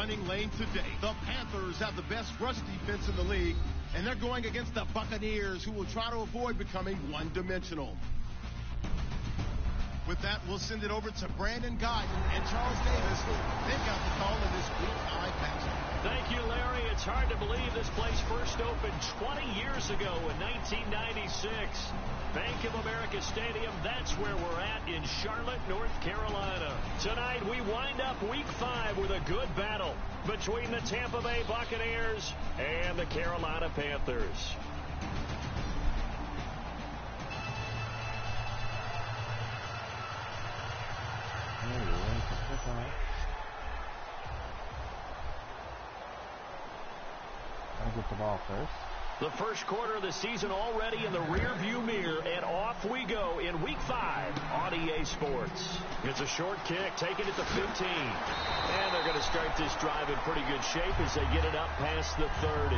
running lane today. The Panthers have the best rush defense in the league, and they're going against the Buccaneers, who will try to avoid becoming one-dimensional. With that, we'll send it over to Brandon Guyton and Charles Davis. They've got the call in this Week 5 matchup. Thank you, Larry. It's hard to believe this place first opened 20 years ago in 1996. Bank of America Stadium, that's where we're at in Charlotte, North Carolina. Tonight, we wind up Week 5 with a good battle between the Tampa Bay Buccaneers and the Carolina Panthers. I'll get the ball first. The first quarter of the season already in the rearview mirror, and off we go in Week 5 on EA Sports. It's a short kick, taken at the 15. And they're going to start this drive in pretty good shape as they get it up past the 30.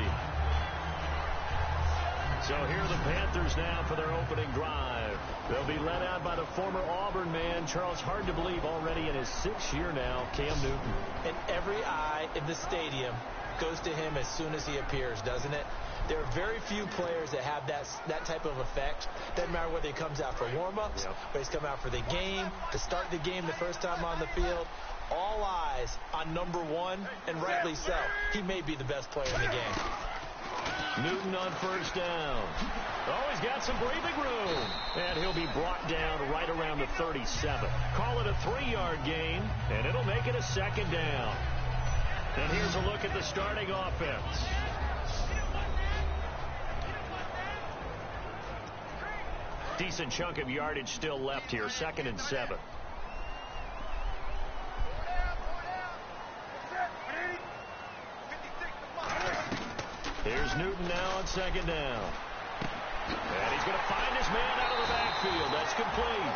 So here are the Panthers now for their opening drive. They'll be led out by the former Auburn man, Charles, hard to believe, already in his 6th year now, Cam Newton. And every eye in the stadium goes to him as soon as he appears, doesn't it? There are very few players that have that type of effect. Doesn't matter whether he comes out for warm-ups, whether he's come out for the game, to start the game the first time on the field. All eyes on number 1, and rightly so. He may be the best player in the game. Newton on first down. Oh, he's got some breathing room. And he'll be brought down right around the 37. Call it a 3-yard gain, and it'll make it a 2nd down. And here's a look at the starting offense. Decent chunk of yardage still left here, 2nd and 7. Here's Newton now on 2nd down. And he's going to find his man out of the backfield. That's complete.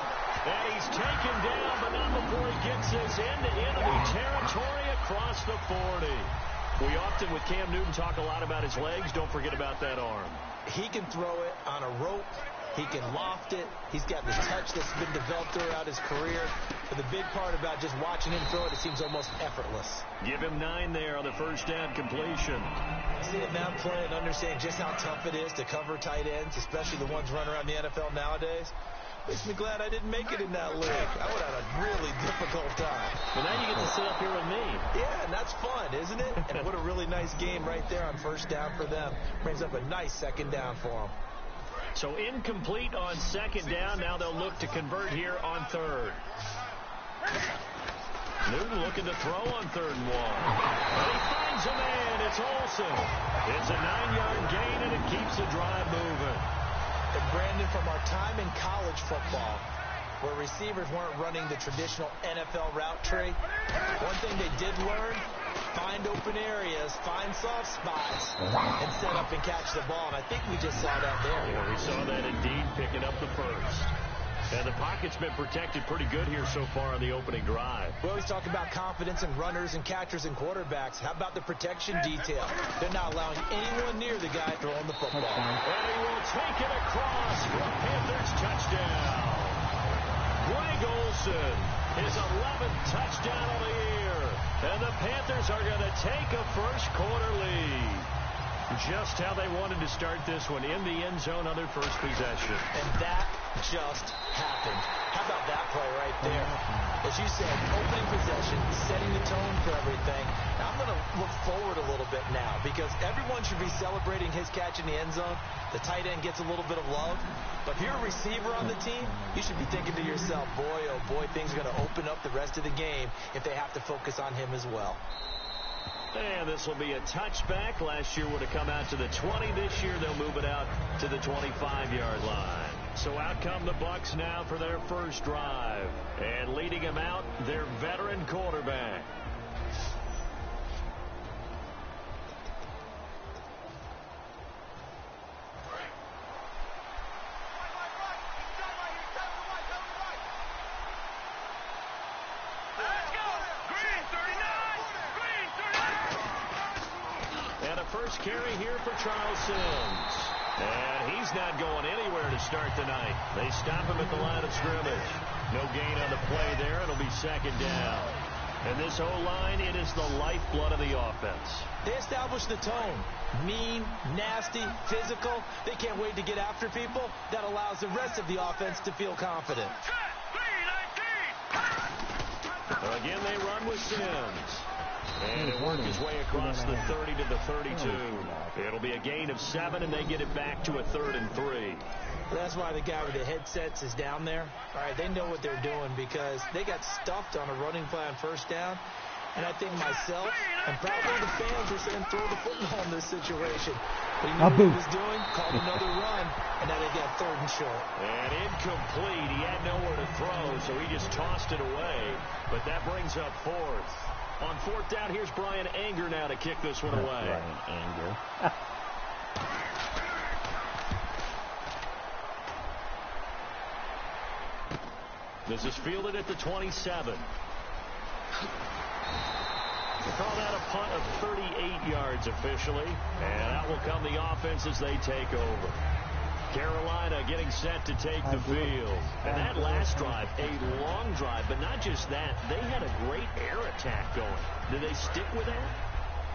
And he's taken down, but not before he gets this into enemy territory across the 40. We often, with Cam Newton, talk a lot about his legs. Don't forget about that arm. He can throw it on a rope. He can loft it. He's got the touch that's been developed throughout his career. But the big part about just watching him throw it seems almost effortless. Give him 9 there on the first down completion. Seeing that play and understanding just how tough it is to cover tight ends, especially the ones running around the NFL nowadays, makes me glad I didn't make it in that league. I would have had a really difficult time. Well, now you get to sit up here with me. Yeah, and that's fun, isn't it? And what a really nice game right there on first down for them. Brings up a nice 2nd down for them. So incomplete on 2nd down. Now they'll look to convert here on 3rd. Newton looking to throw on 3rd and 1. And he finds a man. It's Olsen. It's a 9-yard gain, and it keeps the drive moving. And Brandon, from our time in college football, where receivers weren't running the traditional NFL route tree, one thing they did learn, find open areas, find soft spots, and set up and catch the ball. And I think we just saw that there. Yeah, we saw that indeed, picking up the first. And the pocket's been protected pretty good here so far on the opening drive. We always talk about confidence in runners and catchers and quarterbacks. How about the protection detail? They're not allowing anyone near the guy throwing the football. And he will take it across for a Panthers touchdown. Greg Olsen, his 11th touchdown of the year. And the Panthers are going to take a first quarter lead. Just how they wanted to start this one, in the end zone on their first possession. And that just happened. How about that play right there? As you said, opening possession, setting the tone for everything. Now I'm going to look forward a little bit now, because everyone should be celebrating his catch in the end zone. The tight end gets a little bit of love. But if you're a receiver on the team, you should be thinking to yourself, boy, oh boy, things are going to open up the rest of the game if they have to focus on him as well. And this will be a touchback. Last year would have come out to the 20. This year they'll move it out to the 25-yard line. So out come the Bucs now for their first drive. And leading them out, their veteran quarterback. First carry here for Charles Sims. And he's not going anywhere to start the night. They stop him at the line of scrimmage. No gain on the play there. It'll be 2nd down. And this O-line, it is the lifeblood of the offense. They establish the tone. Mean, nasty, physical. They can't wait to get after people. That allows the rest of the offense to feel confident. Again, they run with Sims. And it worked his way across the 30 to the 32. It'll be a gain of 7, and they get it back to a 3rd and 3. That's why the guy with the headsets is down there. All right, they know what they're doing because they got stuffed on a running play on first down. And I think myself and probably the fans are saying throw the football in this situation. But he knew what he was doing, called another run, and now they got 3rd and short. And incomplete. He had nowhere to throw, so he just tossed it away. But that brings up 4th. On 4th down, here's Brian Anger now to kick this one away. Brian Anger. This is fielded at the 27. They call that a punt of 38 yards officially. And out will come the offense as they take over. Carolina getting set to take the field. And that last drive, a long drive, but not just that. They had a great air attack going. Did they stick with that?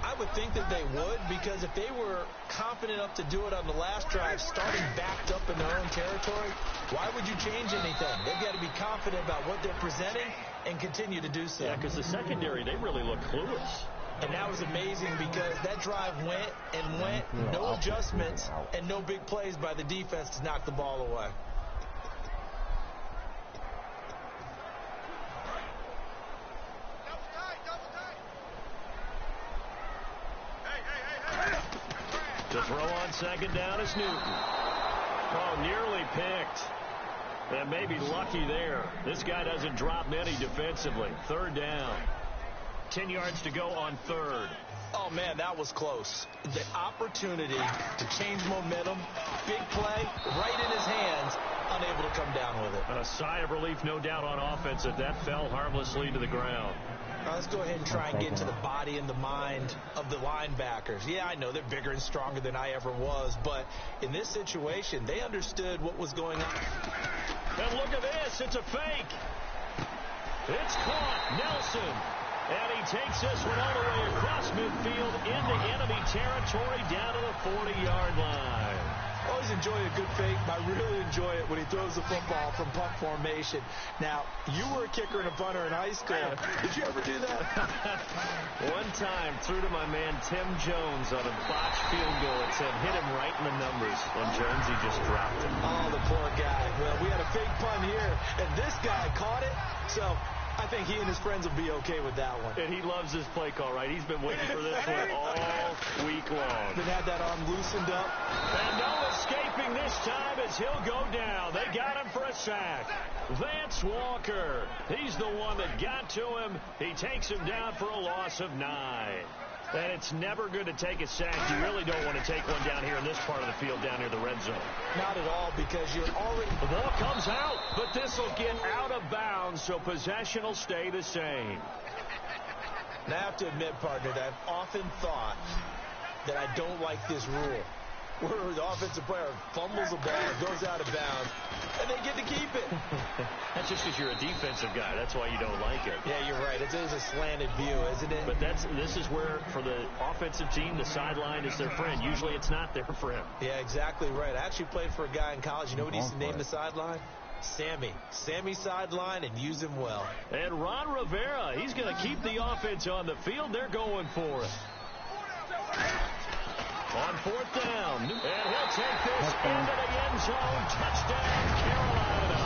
I would think that they would, because if they were confident enough to do it on the last drive, starting backed up in their own territory, why would you change anything? They've got to be confident about what they're presenting and continue to do so. Yeah, because the secondary, they really look clueless. And that was amazing because that drive went and went, no adjustments, and no big plays by the defense to knock the ball away. To throw on 2nd down is Newton. Oh, nearly picked. And maybe lucky there. This guy doesn't drop many defensively. 3rd down. 10 yards to go on 3rd. Oh, man, that was close. The opportunity to change momentum, big play, right in his hands, unable to come down with it. A sigh of relief, no doubt, on offense that fell harmlessly to the ground. Now let's go ahead and try and get to the body and the mind of the linebackers. Yeah, I know they're bigger and stronger than I ever was, but in this situation, they understood what was going on. And look at this. It's a fake. It's caught. Nelson. And he takes this one all the way across midfield into enemy territory down to the 40-yard line. I always enjoy a good fake, but I really enjoy it when he throws the football from punt formation. Now, you were a kicker and a punter in high school. Did you ever do that? One time, threw to my man Tim Jones on a botched field goal. It said hit him right in the numbers, and Jonesy just dropped it. Oh, the poor guy. Well, we had a fake punt here, and this guy caught it, so I think he and his friends will be okay with that one. And he loves this play call, right? He's been waiting for this one all week long. Then had that arm loosened up. And no escaping this time as he'll go down. They got him for a sack. Vance Walker. He's the one that got to him. He takes him down for a loss of 9. And it's never good to take a sack. You really don't want to take one down here in this part of the field, down near the red zone. Not at all, because you're already... The ball comes out, but this will get out of bounds, so possession will stay the same. And I have to admit, partner, that I've often thought that I don't like this rule, where the offensive player fumbles a ball, goes out of bounds, and they get to keep it. That's just because you're a defensive guy. That's why you don't like it. Yeah, you're right. It is a slanted view, isn't it? But this is where, for the offensive team, the sideline is their friend. Usually it's not their friend. Yeah, exactly right. I actually played for a guy in college. You know what he used to name the sideline? Sammy. Sammy sideline, and use him well. And Ron Rivera, he's going to keep the offense on the field. They're going for it. On 4th down, and he'll take this into the end zone. Touchdown, Carolina.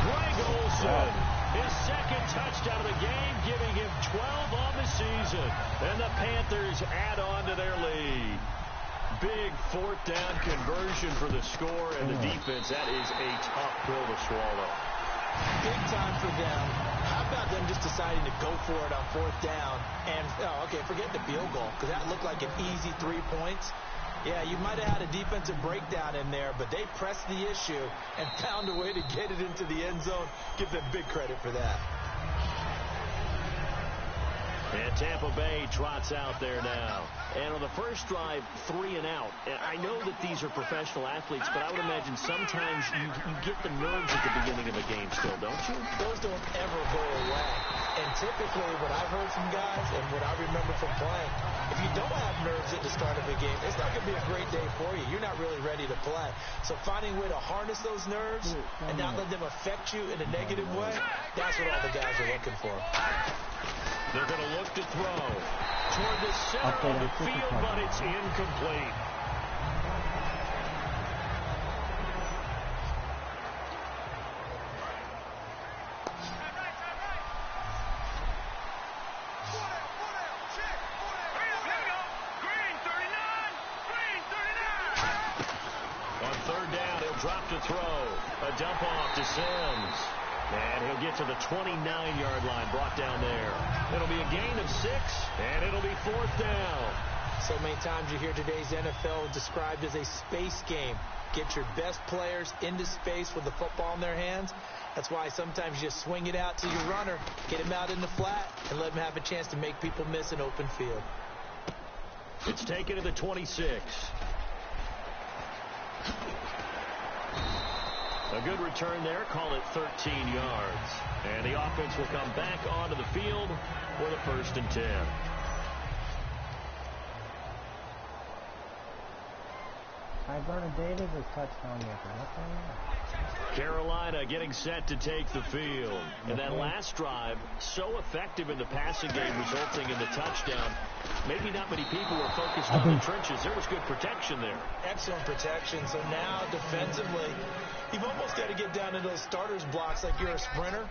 Greg Olsen, his 2nd touchdown of the game, giving him 12 on the season. And the Panthers add on to their lead. Big 4th down conversion for the score, and the defense, that is a tough pill to swallow. Big time for them. How about them just deciding to go for it on 4th down? And, forget the field goal, because that looked like an easy 3 points. Yeah, you might have had a defensive breakdown in there, but they pressed the issue and found a way to get it into the end zone. Give them big credit for that. And Tampa Bay trots out there now. And on the first drive, 3 and out. And I know that these are professional athletes, but I would imagine sometimes you get the nerves at the beginning of a game still, don't you? Those don't ever go away. And typically, what I've heard from guys and what I remember from playing, if you don't have nerves at the start of a game, it's not going to be a great day for you. You're not really ready to play. So finding a way to harness those nerves and not let them affect you in a negative way, that's what all the guys are looking for. They're going to look to throw toward the center of the field, but it's incomplete. On third down, he'll drop to throw. A dump off to Sims. And he'll get to the 29-yard line, brought down there. It'll be a gain of 6, and it'll be 4th down. So many times you hear today's NFL described as a space game. Get your best players into space with the football in their hands. That's why sometimes you just swing it out to your runner, get him out in the flat, and let him have a chance to make people miss an open field. It's taken to the 26. A good return there. Call it 13 yards. And the offense will come back onto the field for the 1st and 10. Vernon Davis is touchdown maker. Carolina getting set to take the field. And that last drive, so effective in the passing game, resulting in the touchdown. Maybe not many people were focused on the trenches. There was good protection there. Excellent protection. So now defensively, you've almost got to get down to those starters blocks like you're a sprinter.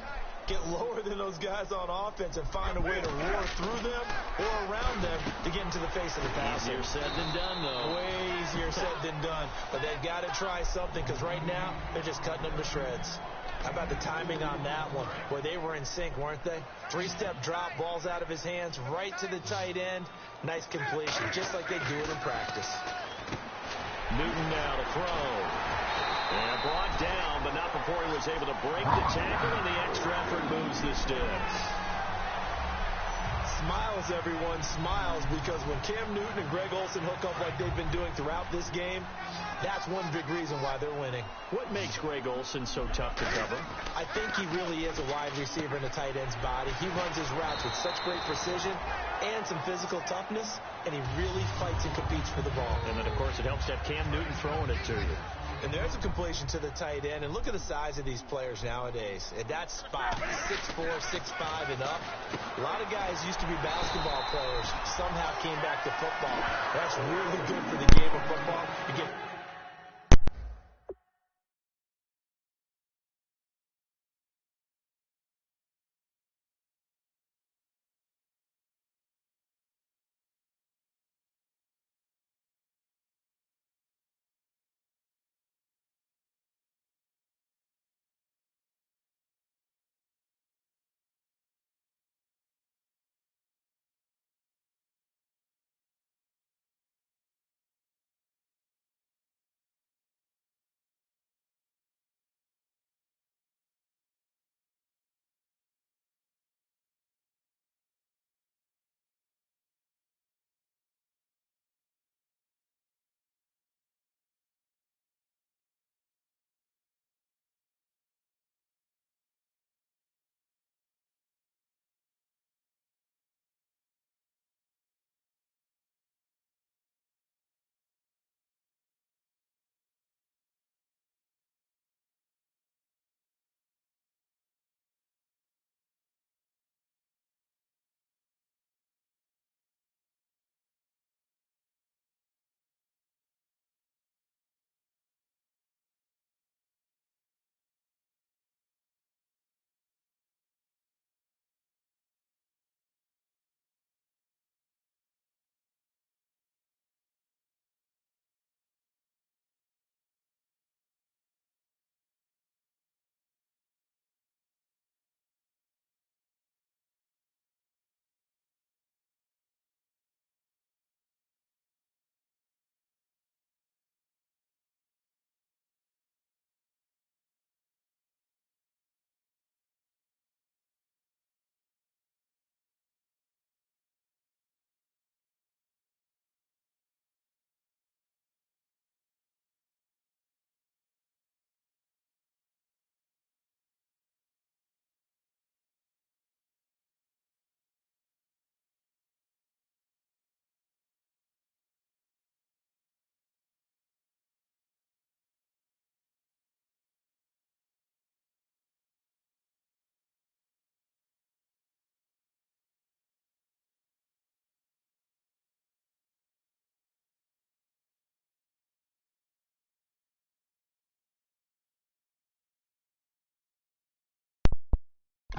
Get lower than those guys on offense and find a way to roar through them or around them to get into the face of the passer. Easier said than done, though. Way easier said than done. But they've got to try something because right now they're just cutting them to shreds. How about the timing on that one? Boy, they were in sync, weren't they? 3-step drop, balls out of his hands, right to the tight end. Nice completion, just like they do it in practice. Newton now to throw. And brought down, but not before he was able to break the tackle, and the extra effort moves the sticks. Smiles, everyone, smiles, because when Cam Newton and Greg Olsen hook up like they've been doing throughout this game, that's one big reason why they're winning. What makes Greg Olsen so tough to cover? I think he really is a wide receiver in the tight end's body. He runs his routes with such great precision and some physical toughness, and he really fights and competes for the ball. And then, of course, it helps to have Cam Newton throwing it to you. And there's a completion to the tight end. And look at the size of these players nowadays. At that spot, 6'4", 6'5", and up. A lot of guys used to be basketball players. Somehow came back to football. That's really good for the game of football. You get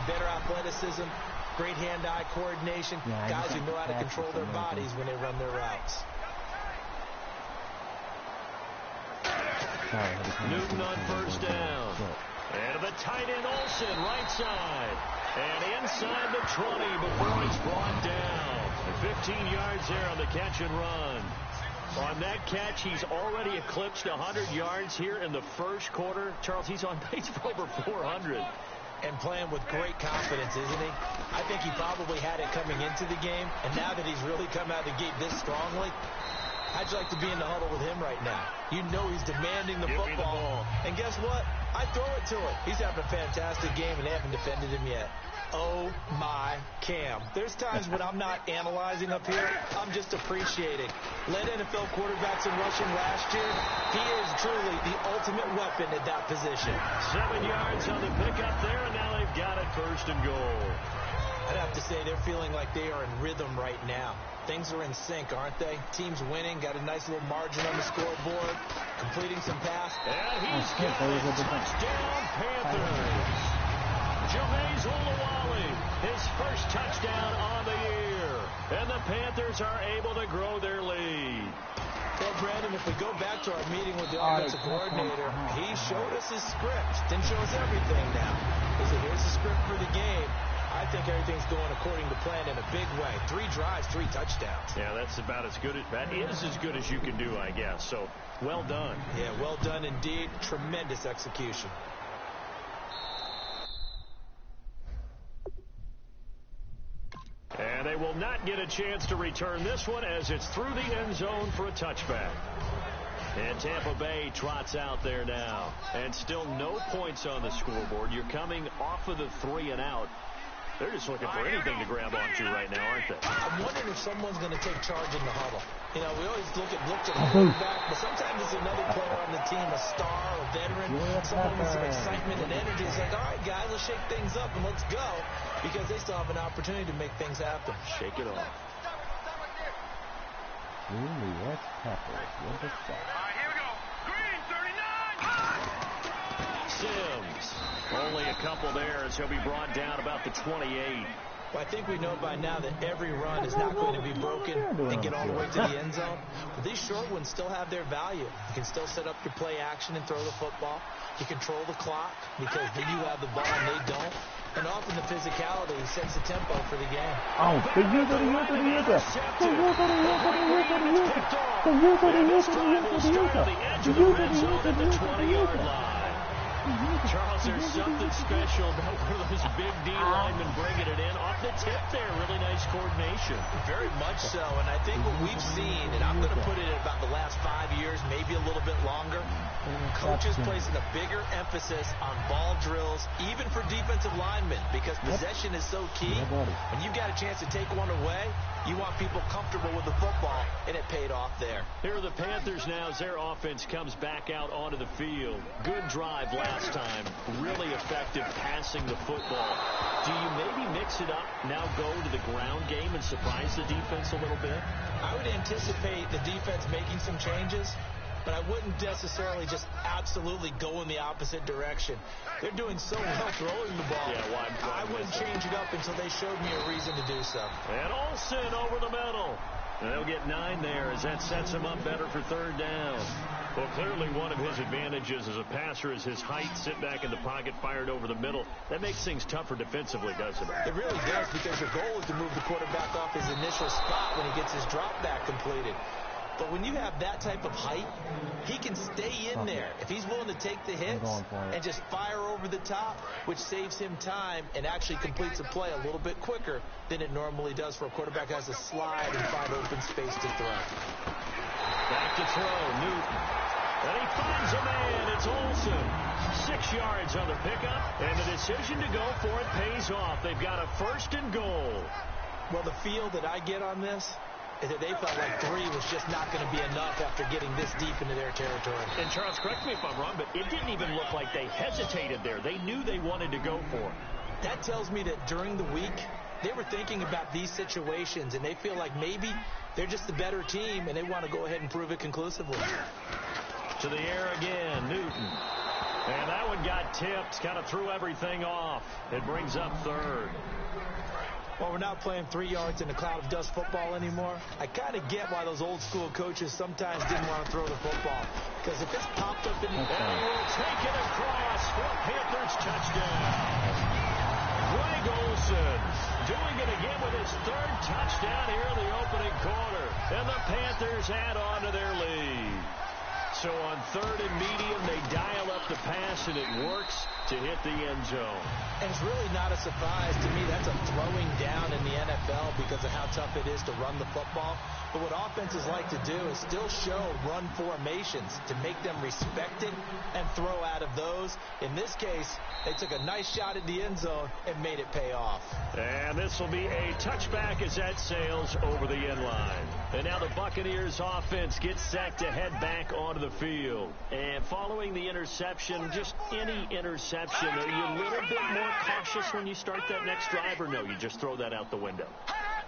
better athleticism, great hand-eye coordination, guys who know how to control their bodies when they run their routes. Newton on first down. And the tight end Olsen, right side. And inside the 20 before he's brought down. 15 yards there on the catch and run. On that catch, he's already eclipsed 100 yards here in the first quarter. Charles, he's on pace for over 400. And playing with great confidence, isn't he? I think he probably had it coming into the game, and now that he's really come out of the gate this strongly, how'd you like to be in the huddle with him right now? You know he's demanding the football. And guess what? I throw it to him. He's having a fantastic game, and they haven't defended him yet. Oh, my Cam. There's times when I'm not analyzing up here. I'm just appreciating. Led NFL quarterbacks in rushing last year. He is truly the ultimate weapon at that position. 7 yards on the pickup there, and now they've got it first and goal. I'd have to say they're feeling like they are in rhythm right now. Things are in sync, aren't they? Team's winning, got a nice little margin on the scoreboard, completing some passes. And he's got it. Touchdown, Panthers. Jameis Olawale, his first touchdown on the year. And the Panthers are able to grow their lead. Well, Brandon, if we go back to our meeting with the offensive coordinator, he showed us his script. Didn't show us everything now. He said, here's the script for the game. I think everything's going according to plan in a big way. 3 drives, 3 touchdowns. Yeah, that's about as good. That is as good as you can do, I guess. So, well done. Yeah, well done indeed. Tremendous execution. And they will not get a chance to return this one as it's through the end zone for a touchback. And Tampa Bay trots out there now. And still no points on the scoreboard. You're coming off of the 3 and out. They're just looking for anything to grab onto right now, aren't they? I'm wondering if someone's going to take charge in the huddle. You know, we always look at the quarterback, but sometimes it's another player on the team, a star, a veteran, someone with some excitement and energy. It's like, all right, guys, let's shake things up and let's go, because they still have an opportunity to make things happen. Shake it off. Ooh, what's Peppers? What is that? All right, here we go. Green, 39. Sims. Only a couple there as he'll be brought down about the 28. Well, I think we know by now that every run is not going to be broken and get all the way to the end zone. But these short ones still have their value. You can still set up your play action and throw the football. You control the clock because then you have the ball and they don't. And often the physicality sets the tempo for the game. Oh, the Charles, there's something special about where those big D linemen bringing it in off the tip there. Really nice coordination. Very much so, and I think what we've seen, and I'm going to put it in about the last 5 years, maybe a little bit longer, coaches placing a bigger emphasis on ball drills, even for defensive linemen, because possession is so key. When you've got a chance to take one away, you want people comfortable with the football, and it paid off there. Here are the Panthers now as their offense comes back out onto the field. Good drive last time. Really effective passing the football. Do you maybe mix it up, now go to the ground game and surprise the defense a little bit? I would anticipate the defense making some changes, but I wouldn't necessarily just absolutely go in the opposite direction. They're doing so well throwing the ball. Yeah, why I wouldn't change it up until they showed me a reason to do so. And Olsen over the middle. And they'll get 9 there as that sets him up better for 3rd down. Well, clearly one of his advantages as a passer is his height, sit back in the pocket, fired over the middle. That makes things tougher defensively, doesn't it? It really does, because your goal is to move the quarterback off his initial spot when he gets his drop back completed. But when you have that type of height, he can stay in there if he's willing to take the hits and just fire over the top, which saves him time and actually completes a play a little bit quicker than it normally does for a quarterback who has to slide and find open space to throw. Back to throw, Newton. And he finds a man. It's Olsen. 6 yards on the pickup, and the decision to go for it pays off. They've got a 1st and goal. Well, the feel that I get on this is that they felt like 3 was just not going to be enough after getting this deep into their territory. And Charles, correct me if I'm wrong, but it didn't even look like they hesitated there. They knew they wanted to go for it. That tells me that during the week, they were thinking about these situations, and they feel like maybe they're just the better team, and they want to go ahead and prove it conclusively. To the air again, Newton. And that one got tipped, kind of threw everything off. It brings up third. Well, we're not playing 3 yards in a cloud of dust football anymore. I kind of get why those old school coaches sometimes didn't want to throw the football. Because if it's popped up in the air, and will take it across for a Panthers touchdown. Greg Olsen doing it again with his 3rd touchdown here in the opening quarter. And the Panthers add on to their lead. So on 3rd and medium, they dial up the pass, and it works to hit the end zone. And it's really not a surprise to me. That's a throwing down in the NFL because of how tough it is to run the football. But what offenses like to do is still show run formations to make them respected and throw out of those. In this case, they took a nice shot at the end zone and made it pay off. And this will be a touchback as that sails over the end line. And now the Buccaneers offense gets set to head back onto the field. And following the interception, just any interception, are you a little bit more cautious when you start that next drive, or no, you just throw that out the window?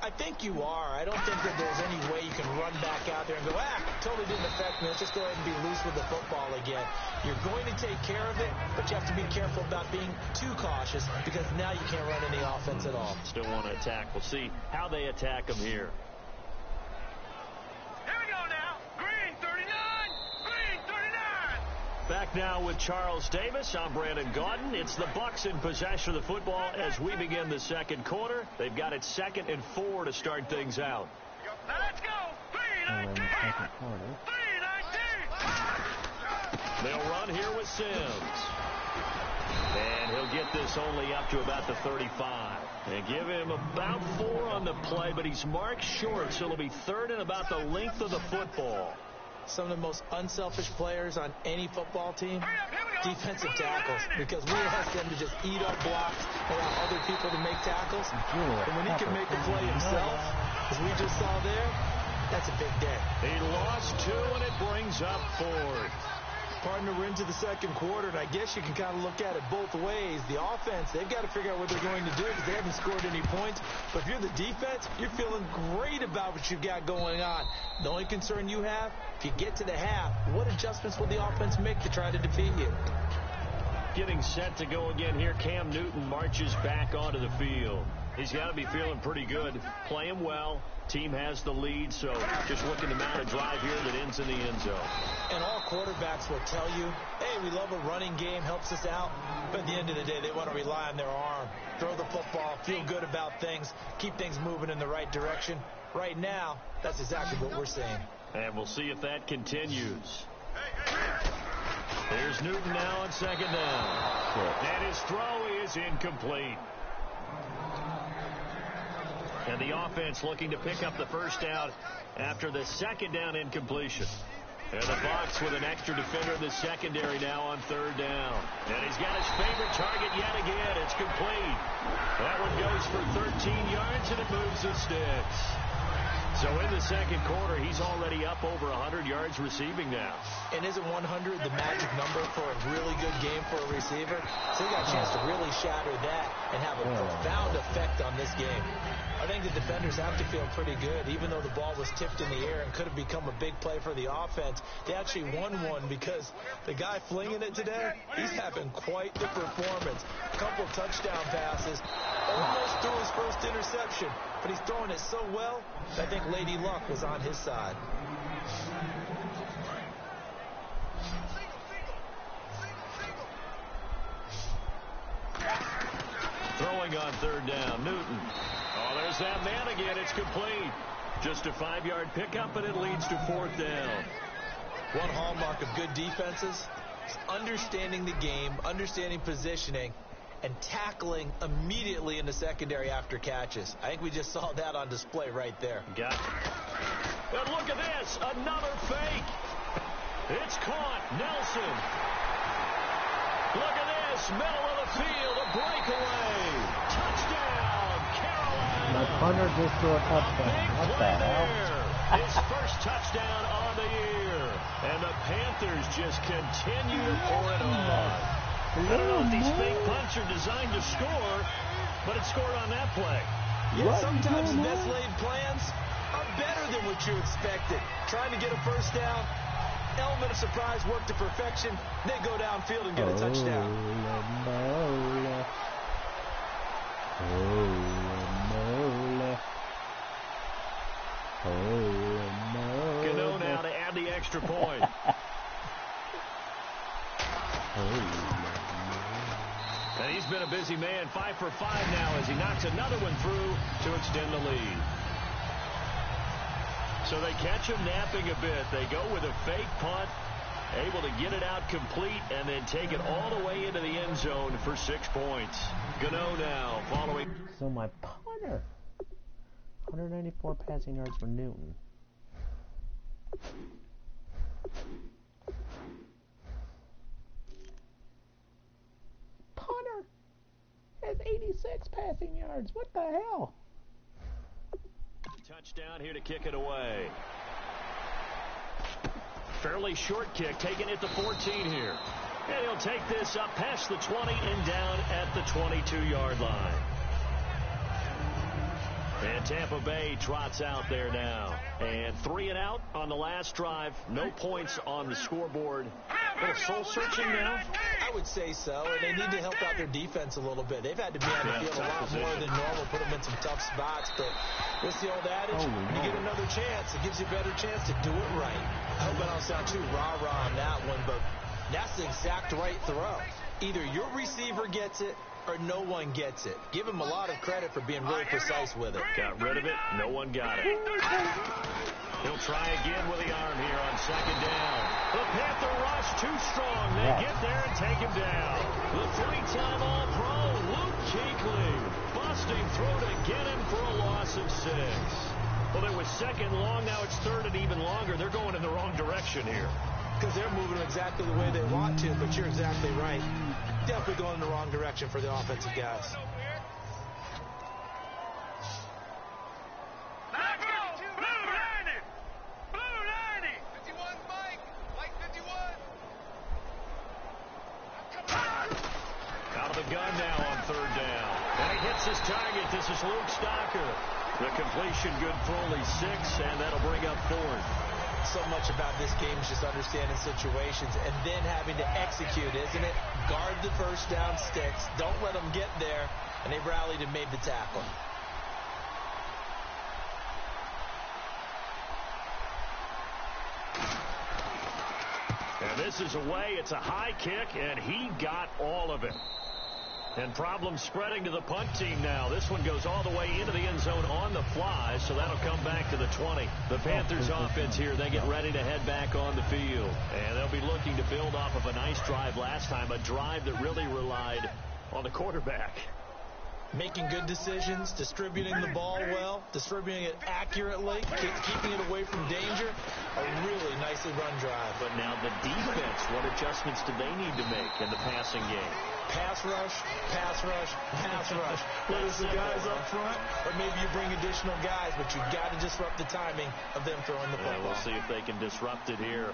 I think you are. I don't think that there's any way you can run back out there and go, totally didn't affect me. Let's just go ahead and be loose with the football again. You're going to take care of it, but you have to be careful about being too cautious because now you can't run any offense at all. Still want to attack. We'll see how they attack them here. Here we go now. Green 39. Green 39. Back now with Charles Davis. I'm Brandon Gaudin. It's the Bucs in possession of the football as we begin the second quarter. They've got it 2nd and 4 to start things out. Now let's go. 3-19. 3-19. They'll run here with Sims. And he'll get this only up to about the 35. And give him about 4 on the play, but he's marked short, so it'll be 3rd and about the length of the football. Some of the most unselfish players on any football team, defensive tackles, because we ask them to just eat up blocks, allow other people to make tackles. And when he can make a play himself, as we just saw there, that's a big day. He lost 2, and it brings up 4. Partner, we're into the second quarter, and I guess you can kind of look at it both ways. The offense, they've got to figure out what they're going to do because they haven't scored any points. But if you're the defense, you're feeling great about what you've got going on. The only concern you have, if you get to the half, what adjustments will the offense make to try to defeat you? Getting set to go again here, Cam Newton marches back onto the field. He's got to be feeling pretty good, playing well. Team has the lead, so just looking to mount a drive here that ends in the end zone. And all quarterbacks will tell you, hey, we love a running game, helps us out. But at the end of the day, they want to rely on their arm, throw the football, feel good about things, keep things moving in the right direction. Right now, that's exactly what we're seeing. And we'll see if that continues. Here's Newton now on 2nd down. And his throw is incomplete. And the offense looking to pick up the first down after the 2nd down incompletion. And the Bucs with an extra defender in the secondary now on 3rd down. And he's got his favorite target yet again. It's complete. That one goes for 13 yards, and it moves the sticks. So in the second quarter, he's already up over 100 yards receiving now. And isn't 100 the magic number for a really good game for a receiver? So he got a chance to really shatter that and have a profound effect on this game. I think the defenders have to feel pretty good, even though the ball was tipped in the air and could have become a big play for the offense. They actually won one because the guy flinging it today, he's having quite the performance. A couple touchdown passes, almost threw his first interception, but he's throwing it so well, I think Lady Luck was on his side. Throwing on 3rd down, Newton. Oh, there's that man again. It's complete. Just a 5-yard pickup, and it leads to 4th down. One hallmark of good defenses is understanding the game, understanding positioning, and tackling immediately in the secondary after catches. I think we just saw that on display right there. Got it. And look at this. Another fake. It's caught. Nelson. Look at this. Middle of the field. A breakaway. Touchdown. Carolina. My punter just threw a touchdown. What the hell? His first touchdown on the year. And the Panthers just continue to pour it on. I don't know if these fake punts are designed to score, but it scored on that play. Yeah, sometimes the best laid plans are better than what you expected. Trying to get a first down, element of surprise worked to perfection. They go downfield and get a touchdown. Gano now to add the extra point. And he's been a busy man, 5 for 5 now as he knocks another one through to extend the lead. So they catch him napping a bit. They go with a fake punt, able to get it out complete, and then take it all the way into the end zone for 6 points. Gano now following. So my punter. 194 passing yards for Newton. Punter has 86 passing yards. What the hell? Touchdown here to kick it away. Fairly short kick, taking it to 14 here. And he'll take this up past the 20 and down at the 22-yard line. And Tampa Bay trots out there now. And 3 and out on the last drive. No points on the scoreboard. A little soul-searching now. I would say so, and they need to help out their defense a little bit. They've had to be on the field a lot more than normal, put them in some tough spots. But what's the old adage? When you get another chance, it gives you a better chance to do it right. I hope I don't sound too rah-rah on that one, but that's the exact right throw. Either your receiver gets it or no one gets it. Give him a lot of credit for being really precise with it. Got rid of it. No one got it. He'll try again with the arm here on 2nd down. The Panther rush too strong. They get there and take him down. The 3-time All-Pro, Luke Kuechly, busting through to get him for a loss of 6. Well, it was 2nd long. Now it's 3rd and even longer. They're going in the wrong direction here. Because they're moving exactly the way they want to, but you're exactly right. Definitely going in the wrong direction for the offensive guys. Let's go! Blue 90! Blue 90! 51 Mike! Mike 51! Out of the gun now on 3rd down. And he hits his target. This is Luke Stocker. The completion good for only 6, and that'll bring up 4th. So much about this game is just understanding situations and then having to execute, isn't it? Guard the first down sticks. Don't let them get there. And they rallied and made the tackle. And this is away. It's a high kick, and he got all of it. And problems spreading to the punt team now. This one goes all the way into the end zone on the fly, so that'll come back to the 20. The Panthers offense here, they get ready to head back on the field. And they'll be looking to build off of a nice drive last time, a drive that really relied on the quarterback. Making good decisions, distributing the ball well, distributing it accurately, keeping it away from danger. A really nicely run drive. But now the defense, what adjustments do they need to make in the passing game? Pass rush, pass rush, pass rush. Whether it's the guys up front or maybe you bring additional guys, but you've got to disrupt the timing of them throwing the football. We'll see if they can disrupt it here.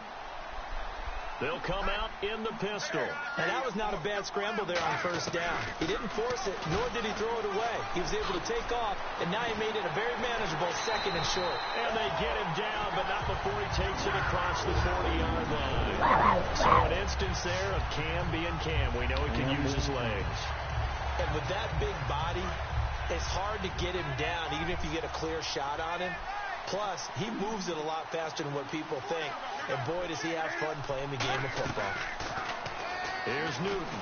They'll come out in the pistol. And that was not a bad scramble there on 1st down. He didn't force it, nor did he throw it away. He was able to take off, and now he made it a very manageable 2nd and short. And they get him down, but not before he takes it across the 40-yard line. So an instance there of Cam being Cam. We know he can use his legs. And with that big body, it's hard to get him down, even if you get a clear shot on him. Plus, he moves it a lot faster than what people think. And boy, does he have fun playing the game of football. Here's Newton.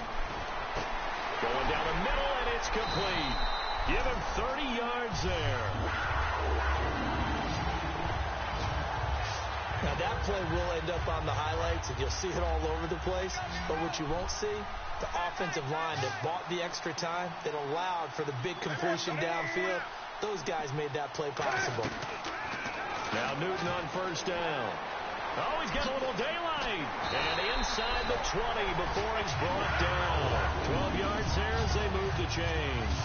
Going down the middle, and it's complete. Give him 30 yards there. Now, that play will end up on the highlights, and you'll see it all over the place. But what you won't see, the offensive line that bought the extra time, that allowed for the big completion downfield, those guys made that play possible. Now Newton on 1st down. Oh, he's got a little daylight. And inside the 20 before he's brought down. 12 yards there as they move the chains.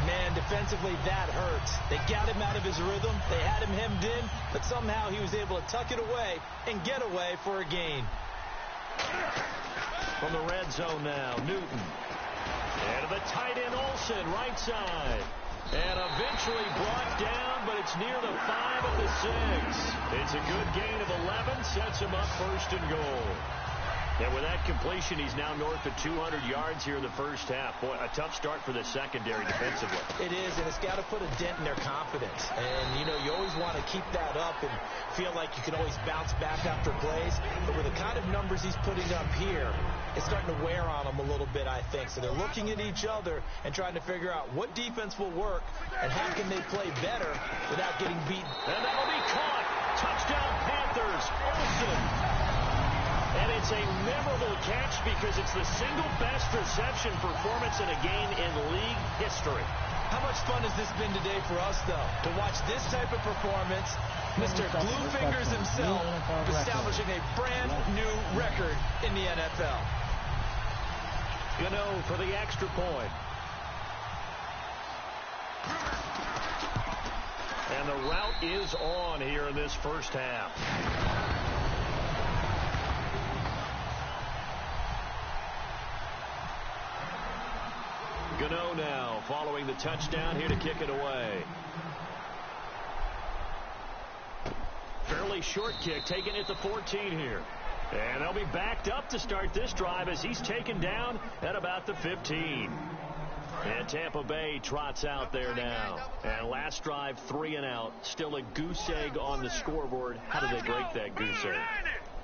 Man, defensively, that hurts. They got him out of his rhythm. They had him hemmed in, but somehow he was able to tuck it away and get away for a gain. From the red zone now, Newton. And to the tight end, Olsen, right side. And eventually brought down, but it's near the 5 of the It's a good gain of 11, sets him up first and goal. And with that completion, he's now north of 200 yards here in the first half. Boy, a tough start for the secondary defensively. It is, and it's got to put a dent in their confidence. And, you know, you always want to keep that up and feel like you can always bounce back after plays. But with the kind of numbers he's putting up here, it's starting to wear on them a little bit, I think. So they're looking at each other and trying to figure out what defense will work and how can they play better without getting beaten. And that'll be caught. Touchdown, Panthers. Olsen. And it's a memorable catch because it's the single best reception performance in a game in league history. How much fun has this been today for us, though, to watch this type of performance? Mr. Glue Fingers himself establishing a brand new record in the NFL. Gano for the extra point. And the route is on here in this first half. Gano now following the touchdown here to kick it away. Fairly short kick taken at the 14 here. And they'll be backed up to start this drive as he's taken down at about the 15. And Tampa Bay trots out there now. And last drive, 3 and out. Still a goose egg on the scoreboard. How do they break that goose egg?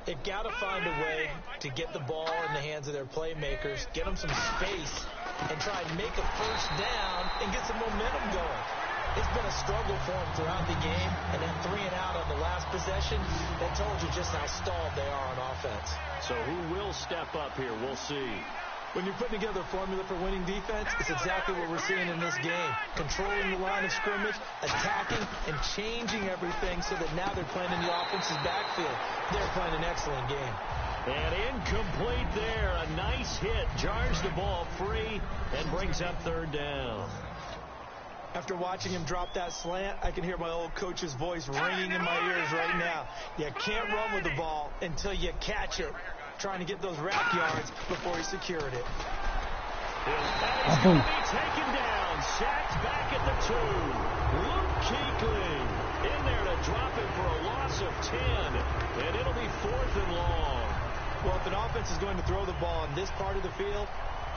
They've got to find a way to get the ball in the hands of their playmakers, get them some space, and try and make a first down and get some momentum going. It's been a struggle for them throughout the game, and then 3 and out on the last possession, that told you just how stalled they are on offense. So who will step up here? We'll see. When you're putting together a formula for winning defense, it's exactly what we're seeing in this game. Controlling the line of scrimmage, attacking, and changing everything so that now they're playing in the offense's backfield. They're playing an excellent game. And incomplete there. A nice hit. Jars the ball free and brings up third down. After watching him drop that slant, I can hear my old coach's voice ringing in my ears right now. You can't run with the ball until you catch it. Trying to get those rack yards before he secured it. And he's going to be taken down. Sacked back at the 2. Luke Kuechly in there to drop it for a loss of 10. And it'll be 4th and long. Well, if an offense is going to throw the ball on this part of the field,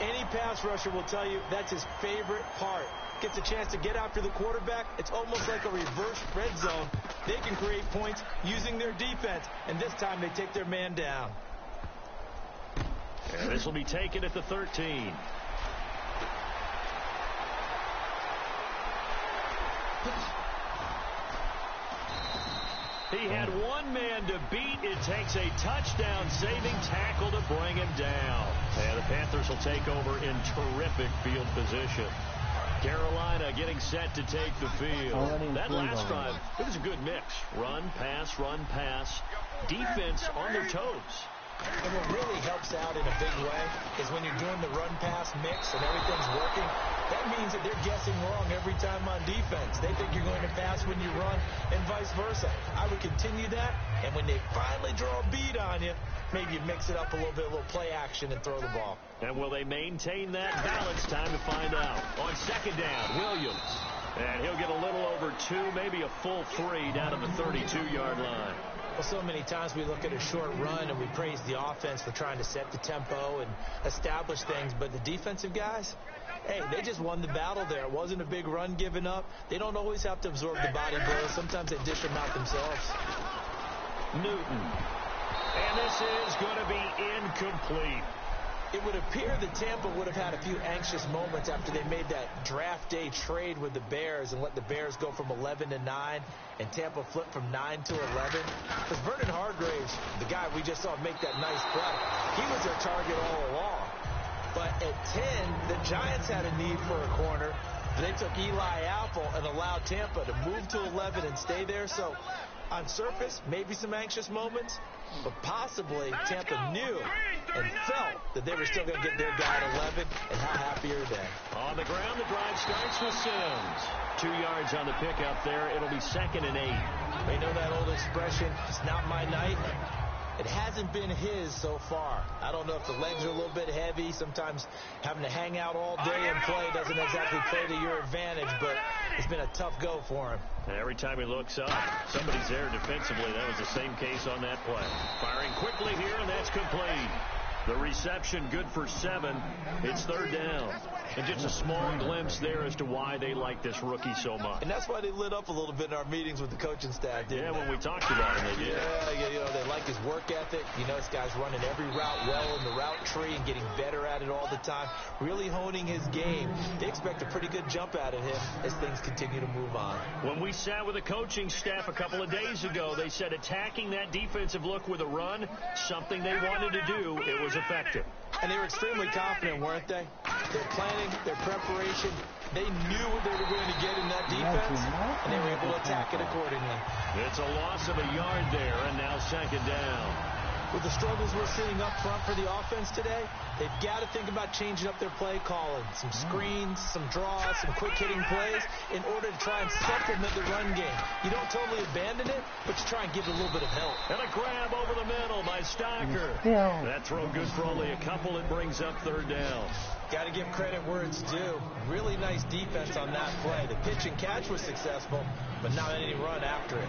any pass rusher will tell you that's his favorite part. Gets a chance to get after the quarterback. It's almost like a reverse red zone. They can create points using their defense, and this time they take their man down. And this will be taken at the 13. He had one man to beat. It takes a touchdown-saving tackle to bring him down. And the Panthers will take over in terrific field position. Carolina getting set to take the field. That last drive, it was a good mix. Run, pass. Defense on their toes. And what really helps out in a big way is when you're doing the run-pass mix and everything's working, that means that they're guessing wrong every time on defense. They think you're going to pass when you run and vice versa. I would continue that, and when they finally draw a bead on you, maybe you mix it up a little bit, a little play action and throw the ball. And will they maintain that balance? Time to find out. On second down, Williams. And he'll get a little over 2, maybe a full 3 down to the 32-yard line. Well, so many times we look at a short run and we praise the offense for trying to set the tempo and establish things. But the defensive guys, hey, they just won the battle there. It wasn't a big run given up. They don't always have to absorb the body blows. Sometimes they dish them out themselves. Newton. And this is going to be incomplete. It would appear that Tampa would have had a few anxious moments after they made that draft day trade with the Bears and let the Bears go from 11 to 9 and Tampa flipped from 9 to 11. Because Vernon Hargreaves, the guy we just saw make that nice play, he was their target all along. But at 10, the Giants had a need for a corner. They took Eli Apple and allowed Tampa to move to 11 and stay there. So on surface, maybe some anxious moments, but possibly Tampa knew and felt that they were still going to get their guy at 11, and how happy are they? On the ground, the drive starts with Sims. 2 yards on the pickup there. It'll be 2nd and 8. They know that old expression, it's not my night. It hasn't been his so far. I don't know if the legs are a little bit heavy. Sometimes having to hang out all day and play doesn't exactly play to your advantage, but it's been a tough go for him. Every time he looks up, somebody's there defensively. That was the same case on that play. Firing quickly here, and that's complete. The reception good for 7. It's third down. And just a small glimpse there as to why they like this rookie so much. And that's why they lit up a little bit in our meetings with the coaching staff, didn't they? When we talked about him, they did. Yeah, they like his work ethic. This guy's running every route well in the route tree and getting better at it all the time, really honing his game. They expect a pretty good jump out of him as things continue to move on. When we sat with the coaching staff a couple of days ago, they said attacking that defensive look with a run, something they wanted to do, it was effective. And they were extremely confident, weren't they? Their planning, their preparation, they knew what they were going to get in that defense, and they were able to attack it accordingly. It's a loss of a yard there, and now second down. With the struggles we're seeing up front for the offense today, they've got to think about changing up their play calling. Some screens, some draws, some quick-hitting plays in order to try and supplement the run game. You don't totally abandon it, but you try and give it a little bit of help. And a grab over the middle by Stocker. That throw good for only a couple. It brings up third down. Got to give credit where it's due. Really nice defense on that play. The pitch and catch was successful, but not any run after it.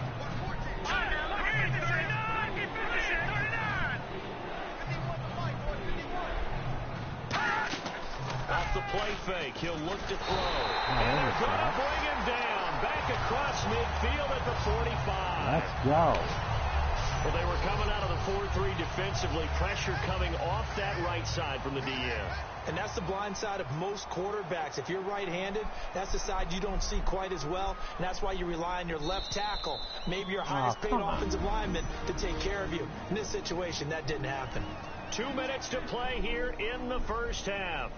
Off the play fake, he'll look to throw. And they're going to bring him down. Back across midfield at the 45. Let's go. Well, they were coming out of the 4-3 defensively. Pressure coming off that right side from the DM. And that's the blind side of most quarterbacks. If you're right-handed, that's the side you don't see quite as well. And that's why you rely on your left tackle, maybe your highest-paid offensive lineman, to take care of you. In this situation, that didn't happen. 2 minutes to play here in the first half.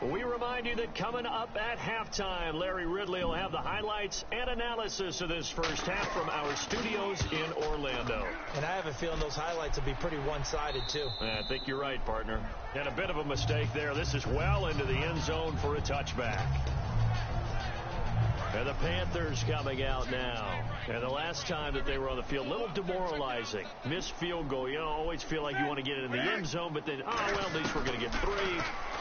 We remind you that coming up at halftime, Larry Ridley will have the highlights and analysis of this first half from our studios in Orlando. And I have a feeling those highlights will be pretty one-sided, too. I think you're right, partner. And a bit of a mistake there. This is well into the end zone for a touchback. And the Panthers coming out now. And the last time that they were on the field, a little demoralizing. Missed field goal. You always feel like you want to get it in the end zone, but then, at least we're going to get 3.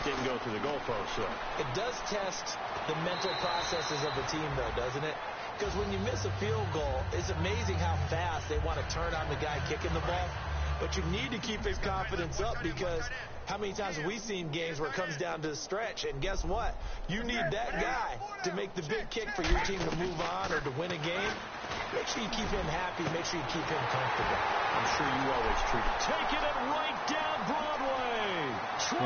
Didn't go through the goalpost, so. It does test the mental processes of the team, though, doesn't it? Because when you miss a field goal, it's amazing how fast they want to turn on the guy kicking the ball. But you need to keep his confidence up, because how many times have we seen games where it comes down to the stretch? And guess what? You need that guy to make the big kick for your team to move on or to win a game. Make sure you keep him happy. Make sure you keep him comfortable. I'm sure you always treat him. Taking it right down Broadway. 20.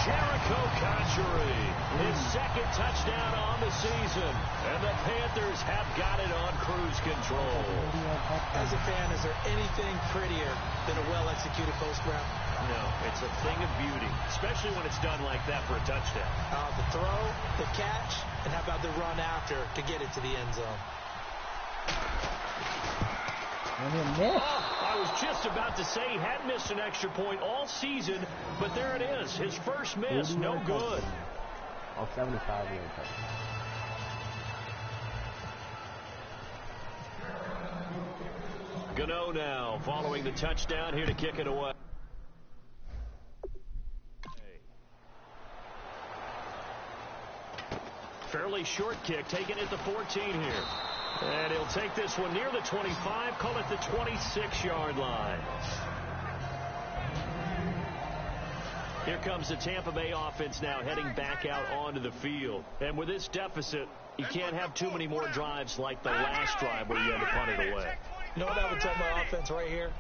Jericho Conchery, his second touchdown on the season. And the Panthers have got it on cruise control. As a fan, is there anything prettier than a well-executed post route? No, it's a thing of beauty, especially when it's done like that for a touchdown. The throw, the catch, and how about the run after to get it to the end zone? I was just about to say he had missed an extra point all season, but there it is. His first miss, no good. All 75 years. Gano now following the touchdown here to kick it away. Fairly short kick, taken at the 14 here. And he'll take this one near the 25, call it the 26-yard line. Here comes the Tampa Bay offense now heading back out onto the field. And with this deficit, you can't have too many more drives like the last drive where you had to punt it away. You know what I would tell my offense right here?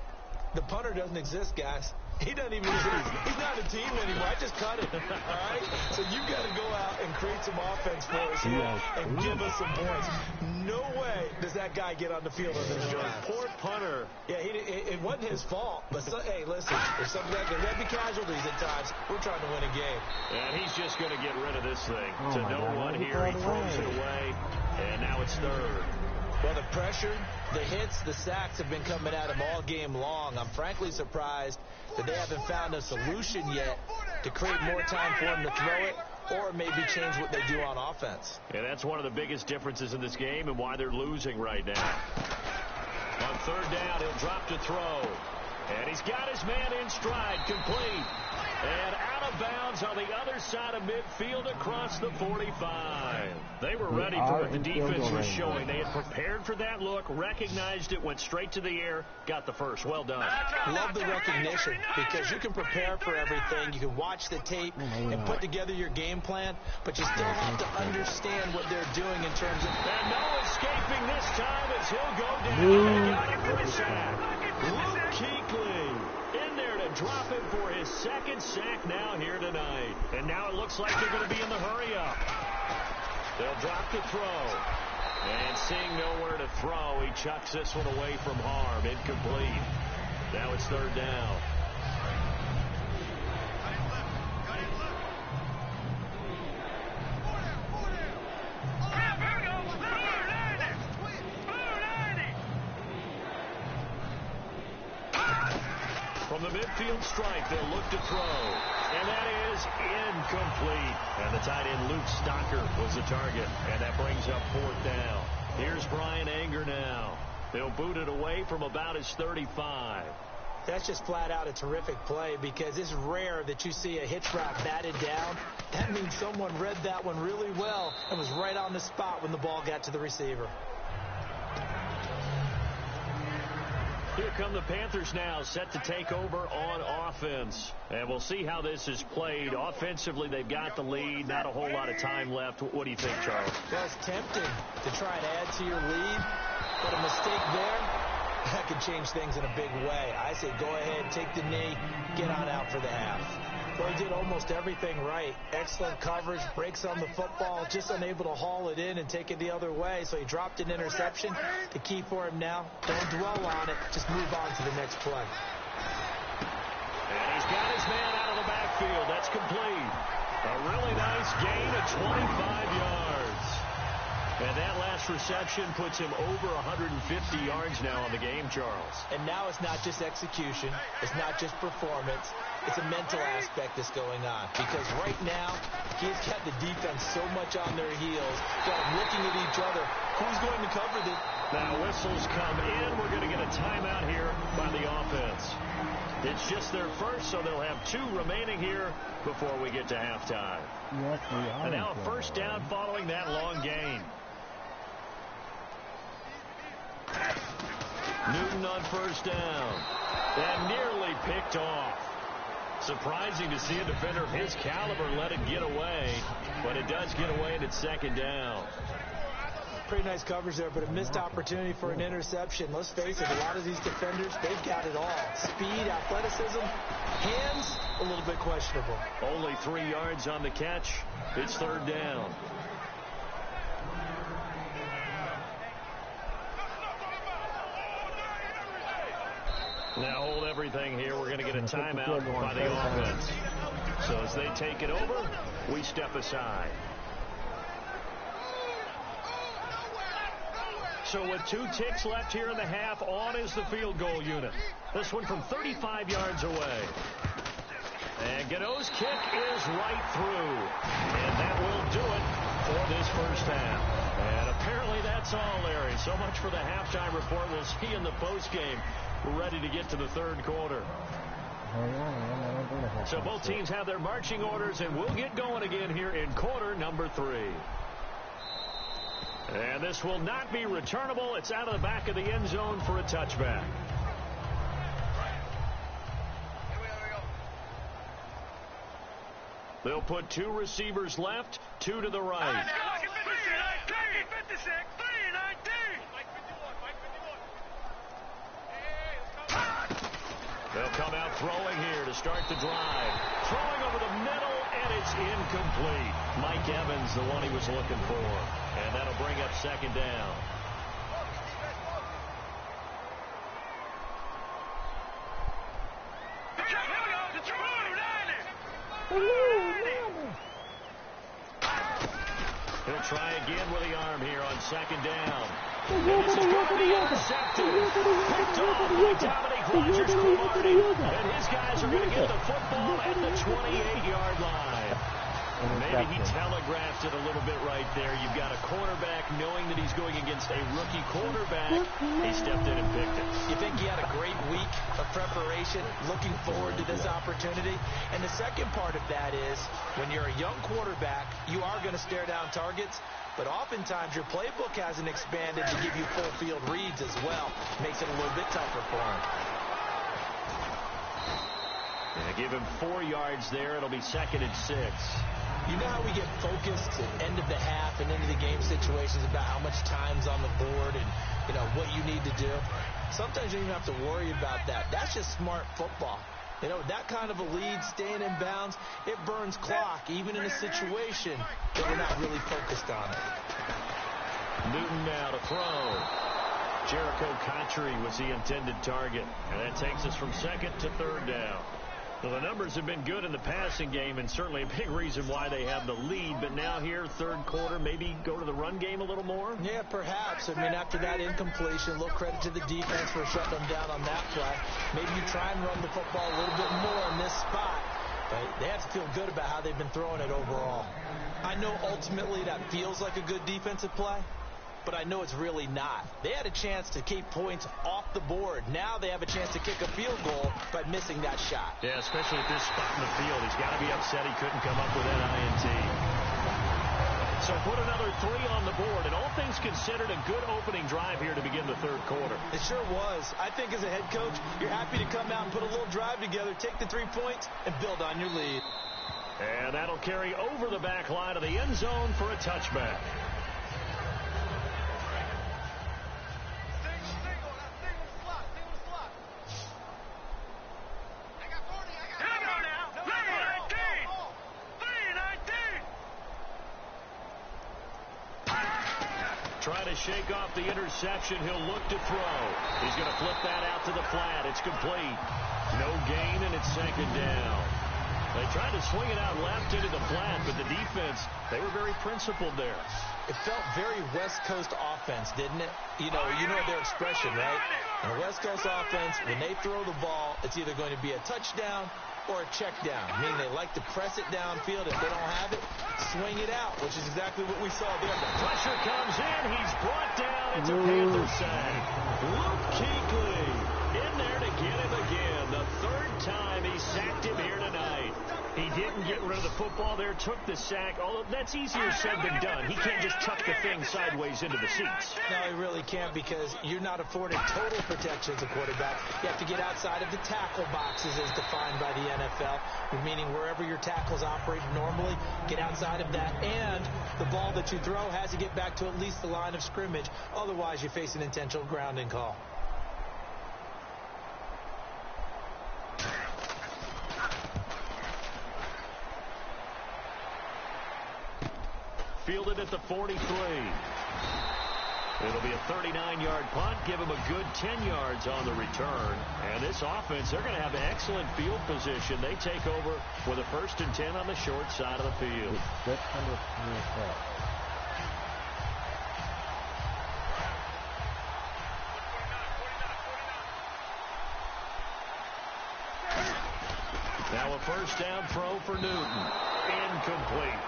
The punter doesn't exist, guys. He doesn't even exist. He's not a team anymore. I just cut it. All right? So you've got to go out and create some offense for us here and give us some points. No way does that guy get on the field on this drive. Poor punter. Yeah, it wasn't his fault. But, hey, listen, if something like there'll be casualties at times. We're trying to win a game. And he's just going to get rid of this thing. To no one here. He throws it away. And now it's third. Well, the pressure, the hits, the sacks have been coming at him all game long. I'm frankly surprised that they haven't found a solution yet to create more time for him to throw it or maybe change what they do on offense. And that's one of the biggest differences in this game and why they're losing right now. On third down, he'll drop to throw. And he's got his man in stride, complete. And out of bounds on the other side of midfield across the 45. They were ready for what the defense was showing. They had prepared for that look, recognized it, went straight to the air, got the first. Well done. Love the recognition because you can prepare for everything. You can watch the tape and put together your game plan, but you still have to understand what they're doing in terms of... And no escaping this time as he'll go down. They got him for a sack. Luke Kuechly in there to drop him for his second sack now here tonight. And now it looks like they're going to be in the hurry-up. They'll drop the throw. And seeing nowhere to throw, he chucks this one away from harm. Incomplete. Now it's third down. From the midfield strike, they'll look to throw. And that is incomplete. And the tight end, Luke Stocker, was the target. And that brings up fourth down. Here's Brian Anger now. They'll boot it away from about his 35. That's just flat out a terrific play because it's rare that you see a hitch route batted down. That means someone read that one really well and was right on the spot when the ball got to the receiver. Here come the Panthers now, set to take over on offense. And we'll see how this is played. Offensively, they've got the lead. Not a whole lot of time left. What do you think, Charles? Well, it's tempting to try and add to your lead, but a mistake there, that could change things in a big way. I say go ahead, take the knee, get on out for the half. Well, he did almost everything right. Excellent coverage, breaks on the football, just unable to haul it in and take it the other way. So he dropped an interception. The key for him now, don't dwell on it. Just move on to the next play. And he's got his man out of the backfield. That's complete. A really nice gain of 25 yards. And that last reception puts him over 150 yards now on the game, Charles. And now it's not just execution. It's not just performance. It's a mental aspect that's going on. Because right now, he's got the defense so much on their heels. Got them looking at each other. Who's going to cover this? Now whistles come in. We're going to get a timeout here by the offense. It's just their first, so they'll have two remaining here before we get to halftime. Yes, we are. And now a first down following that long gain. Newton on first down. And nearly picked off. Surprising to see a defender of his caliber let it get away. But it does get away and it's second down. Pretty nice coverage there, but a missed opportunity for an interception. Let's face it, a lot of these defenders, they've got it all. Speed, athleticism, hands, a little bit questionable. Only 3 yards on the catch. It's third down. Now hold everything here. We're going to get a timeout by the offense. So as they take it over, we step aside. So with 2 ticks left here in the half, on is the field goal unit. This one from 35 yards away. And Gano's kick is right through. And that will do it for this first half. And apparently that's all, Larry. So much for the halftime report. We'll see you in the postgame. We're ready to get to the third quarter. So both teams have their marching orders, and we'll get going again here in quarter number 3. And this will not be returnable. It's out of the back of the end zone for a touchback. They'll put 2 receivers left, 2 to the right. They'll come out throwing here to start the drive. Throwing over the middle, and it's incomplete. Mike Evans, the one he was looking for. And that'll bring up second down. He'll try again with the arm here on second down. And this is going to be intercepted. Picked off by Dominic Rogers-Cromartie. And his guys are going to get the football at the 28-yard line. Maybe he telegraphed it a little bit right there. You've got a quarterback knowing that he's going against a rookie quarterback. He stepped in and picked it. You think he had a great week of preparation, looking forward to this opportunity? And the second part of that is, when you're a young quarterback, you are going to stare down targets, but oftentimes your playbook hasn't expanded to give you full field reads as well. Makes it a little bit tougher for him. They give him 4 yards there. It'll be 2nd and 6. You know how we get focused at end of the half and into the game situations about how much time's on the board and, you know, what you need to do? Sometimes you don't even have to worry about that. That's just smart football. You know, that kind of a lead, staying in bounds, it burns clock, even in a situation that we're not really focused on it. Newton now to throw. Jericho Cotchery was the intended target. And that takes us from 2nd to 3rd down. Well, the numbers have been good in the passing game, and certainly a big reason why they have the lead. But now here, 3rd quarter, maybe go to the run game a little more? Yeah, perhaps. I mean, after that incompletion, a little credit to the defense for shutting them down on that play. Maybe you try and run the football a little bit more in this spot. But they have to feel good about how they've been throwing it overall. I know ultimately that feels like a good defensive play, but I know it's really not. They had a chance to keep points off the board. Now they have a chance to kick a field goal by missing that shot. Yeah, especially at this spot in the field. He's got to be upset he couldn't come up with that INT. So put another 3 on the board, and all things considered, a good opening drive here to begin the 3rd quarter. It sure was. I think as a head coach, you're happy to come out and put a little drive together, take the 3 points, and build on your lead. And that'll carry over the back line of the end zone for a touchback. Trying to shake off the interception. He'll look to throw. He's going to flip that out to the flat. It's complete. No gain, and it's 2nd down. They tried to swing it out left into the flat, but the defense, they were very principled there. It felt very West Coast offense, didn't it? You know their expression, right? And West Coast offense, when they throw the ball, it's either going to be a touchdown or a check down, meaning they like to press it downfield. If they don't have it, swing it out, which is exactly what we saw there. Pressure comes in. He's brought down. It's a Panther sack. Luke Kuechly in there to get him again. The 3rd time he sacked him here tonight. He didn't get rid of the football there, took the sack. Although that's easier said than done. He can't just chuck the thing sideways into the seats. No, he really can't, because you're not afforded total protection as a quarterback. You have to get outside of the tackle boxes as defined by the NFL, meaning wherever your tackles operate normally, get outside of that. And the ball that you throw has to get back to at least the line of scrimmage. Otherwise, you face an intentional grounding call. Fielded at the 43. It'll be a 39-yard punt. Give him a good 10 yards on the return. And this offense, they're going to have excellent field position. They take over with a 1st and 10 on the short side of the field. Now a 1st down throw for Newton. Incomplete.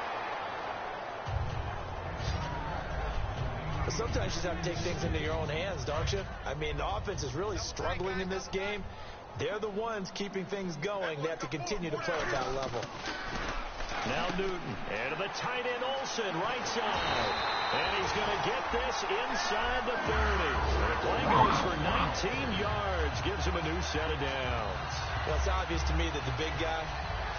Sometimes you just have to take things into your own hands, don't you? I mean, the offense is really struggling in this game. They're the ones keeping things going. They have to continue to play at that level. Now Newton, and to the tight end Olsen, right side. And he's going to get this inside the 30. And the play goes for 19 yards, gives him a new set of downs. Well, it's obvious to me that the big guy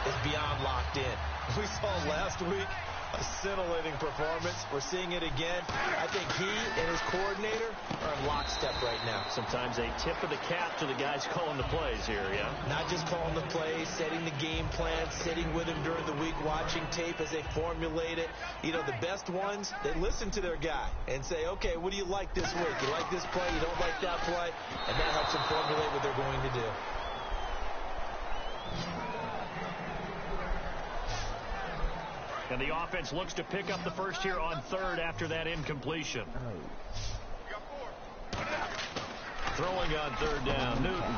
is beyond locked in. We saw last week a scintillating performance. We're seeing it again. I think he and his coordinator are in lockstep right now. Sometimes a tip of the cap to the guys calling the plays here, yeah? Not just calling the plays, setting the game plan, sitting with him during the week, watching tape as they formulate it. You know, the best ones, they listen to their guy and say, okay, what do you like this week? You like this play? You don't like that play? And that helps them formulate what they're going to do. And the offense looks to pick up the 1st here on 3rd after that incompletion. Throwing on 3rd down, Newton.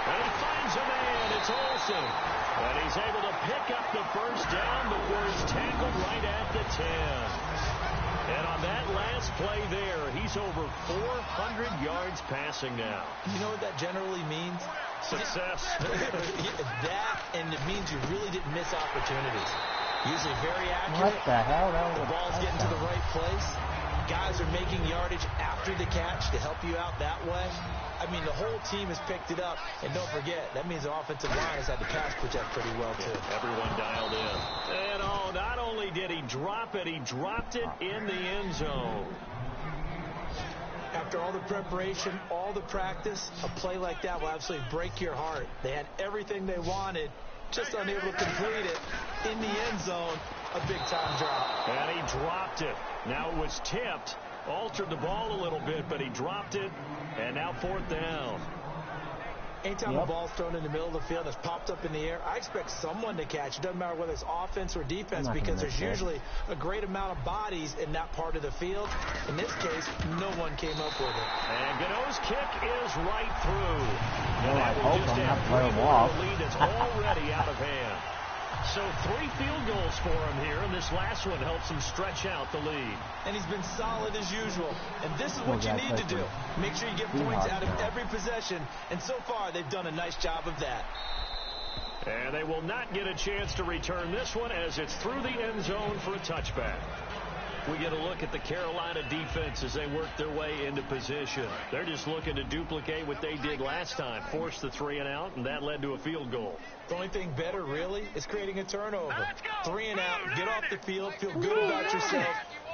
And he finds a man. It's Olsen. And he's able to pick up the first down before he's tackled right at the 10. And on that last play there, he's over 400 yards passing now. You know what that generally means? Success. That, and it means you really didn't miss opportunities. Usually very accurate. What the hell? The ball's getting to the right place. Guys are making yardage after the catch to help you out that way. I mean, the whole team has picked it up. And don't forget, that means the offensive line has had to pass protect pretty well, too. Everyone dialed in. And, oh, not only did he drop it, he dropped it in the end zone. After all the preparation, all the practice, a play like that will absolutely break your heart. They had everything they wanted, just unable to complete it. In the end zone, a big-time drop. And he dropped it. Now it was tipped, altered the ball a little bit, but he dropped it, and now 4th down. Anytime a ball's thrown in the middle of the field that's popped up in the air, I expect someone to catch. It doesn't matter whether it's offense or defense, because there's usually a great amount of bodies in that part of the field. In this case, no one came up with it. And Gano's kick is right through. And I that hope will just I'm not add playing 3 off. more to a lead that's already out of hand. So 3 field goals for him here, and this last one helps him stretch out the lead. And he's been solid as usual. And this is what you need to do. Make sure you get points out of every possession. And so far, they've done a nice job of that. And they will not get a chance to return this one as it's through the end zone for a touchback. We get a look at the Carolina defense as they work their way into position. They're just looking to duplicate what they did last time, force the 3 and out, and that led to a field goal. The only thing better, really, is creating a turnover. 3 and out, get off the field, feel good about yourself,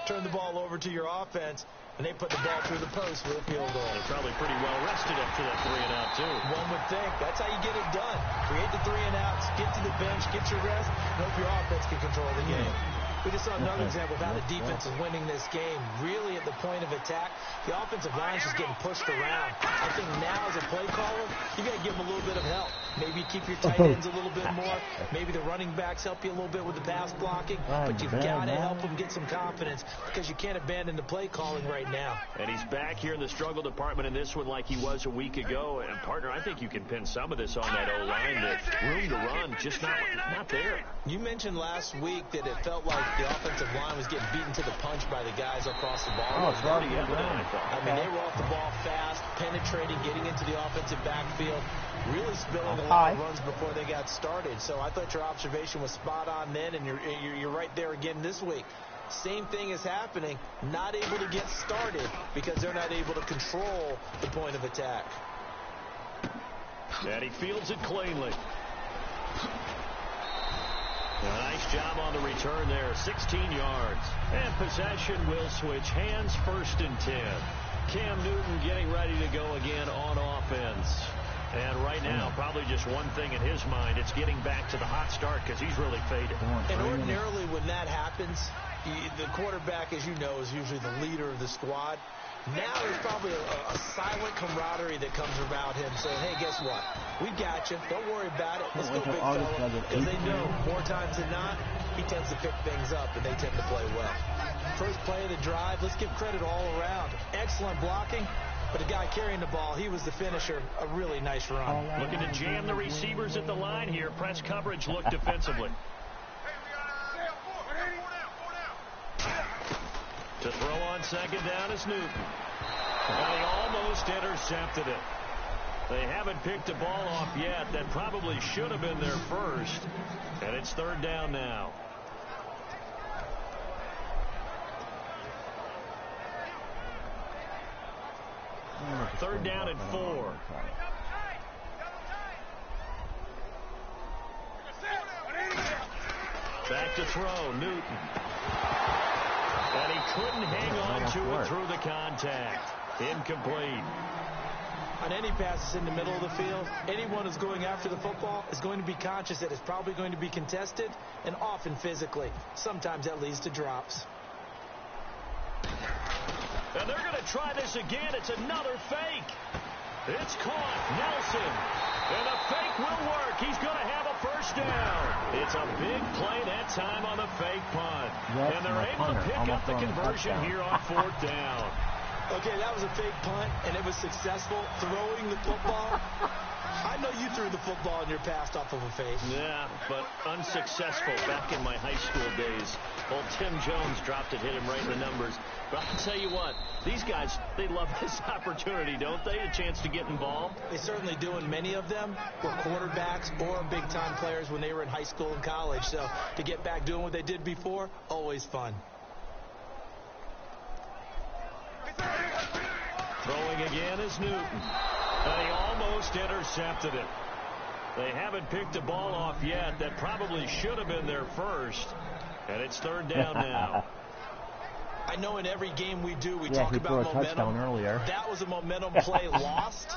turn the ball over to your offense, and they put the ball through the post for a field goal. They're probably pretty well rested after that 3 and out, too. One would think. That's how you get it done. Create the 3 and outs, get to the bench, get your rest, and hope your offense can control the game. We just saw another example of how the defense is winning this game. Really at the point of attack, the offensive line is just getting pushed around. I think now as a play caller, you got to give them a little bit of help. Maybe keep your tight ends a little bit more. Maybe the running backs help you a little bit with the pass blocking. But you've got to help them get some confidence because you can't abandon the play calling right now. And he's back here in the struggle department in this one like he was a week ago. And, partner, I think you can pin some of this on that O-line. The room to run, just not there. You mentioned last week that it felt like the offensive line was getting beaten to the punch by the guys across the ball. Oh, it's already evident, I thought. I mean, they were off the ball fast, penetrating, getting into the offensive backfield, really spilling a lot of runs before they got started. So I thought your observation was spot on then, and you're right there again this week. Same thing is happening, not able to get started because they're not able to control the point of attack. And he fields it cleanly. A nice job on the return there, 16 yards. And possession will switch hands, 1st and 10. Cam Newton getting ready to go again on offense. And right now, probably just one thing in his mind, it's getting back to the hot start because he's really faded. And ordinarily when that happens, the quarterback, as you know, is usually the leader of the squad. Now there's probably a silent camaraderie that comes about him saying, hey, guess what? We got you. Don't worry about it. Let's go, big fella. Because they know more times than not, he tends to pick things up, and they tend to play well. First play of the drive, let's give credit all around. Excellent blocking, but the guy carrying the ball, he was the finisher. A really nice run. Looking to jam the receivers at the line here. Press coverage look defensively. To throw on 2nd down is Newton. And he almost intercepted it. They haven't picked the ball off yet. That probably should have been their first. And it's 3rd down now. Third down and 4. Back to throw, Newton. And he couldn't hang on to it through the contact. Incomplete. On any passes in the middle of the field, anyone who's going after the football is going to be conscious that it's probably going to be contested, and often physically. Sometimes that leads to drops. And they're going to try this again. It's another fake. It's caught. Nelson. And the fake will work. He's going to have a first down. It's a big play that time on the fake punt. And they're able to pick up the conversion here on 4th down. Okay, that was a fake punt, and it was successful. Throwing the football. I know you threw the football in your past off of a fake. Yeah, but unsuccessful back in my high school days. Old Tim Jones dropped it, hit him right in the numbers. But I'll tell you what, these guys, they love this opportunity, don't they? A chance to get involved. They certainly do, and many of them were quarterbacks or big-time players when they were in high school and college. So to get back doing what they did before, always fun. Throwing again is Newton. And he almost intercepted it. They haven't picked the ball off yet. That probably should have been their first. And it's third down now. I know in every game we do, we Yeah, talk he threw about a touchdown momentum. earlier. That was a momentum play lost.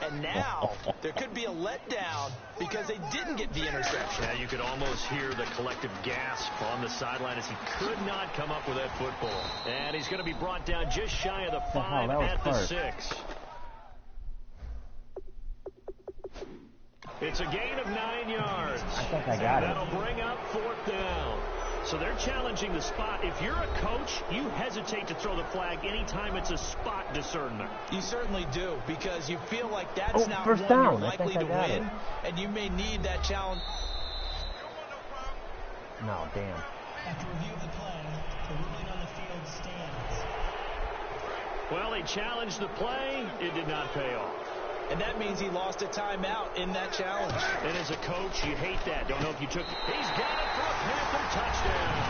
And now there could be a letdown because they didn't get the interception. Yeah, you could almost hear the collective gasp on the sideline as he could not come up with that football. And he's going to be brought down just shy of the 5 at the 6. It's a gain of 9 yards. I think I got it. That'll bring up fourth down. So they're challenging the spot. If you're a coach, you hesitate to throw the flag anytime it's a spot discernment. You certainly do, because you feel like that's not first one down. you're likely to got win, it. and you may need that challenge. No, damn. After review of the play, the ruling on the field stands. Well, he challenged the play. It did not pay off. And that means he lost a timeout in that challenge. And as a coach, you hate that. Don't know if you took it. He's got it for a Panther touchdown.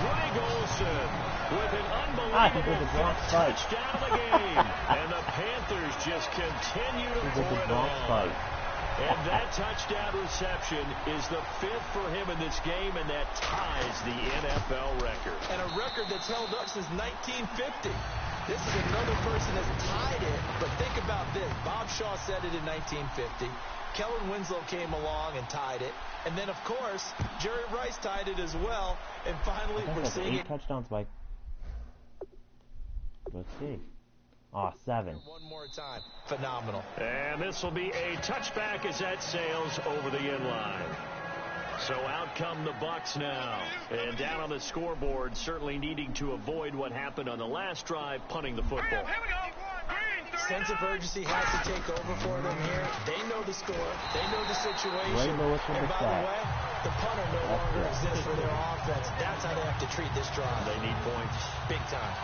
Greg Olsen with an unbelievable touchdown of the game. And the Panthers just continue to pour it on. And that touchdown reception is the 5th for him in this game, and that ties the NFL record. And a record that's held up since 1950. This is another person that's tied it, but think about this. Bob Shaw said it in 1950. Kellen Winslow came along and tied it. And then, of course, Jerry Rice tied it as well. And finally, we're seeing 8 touchdowns by... Let's see. Oh, 7. One more time. Phenomenal. And this will be a touchback as that sails over the inline. So out come the Bucs now. And down on the scoreboard, certainly needing to avoid what happened on the last drive, punting the football. Sense of urgency has to take over for them here. They know the score. They know the situation. And by the way, the punter no longer exists for their offense. That's how they have to treat this drive. They need points. Big time.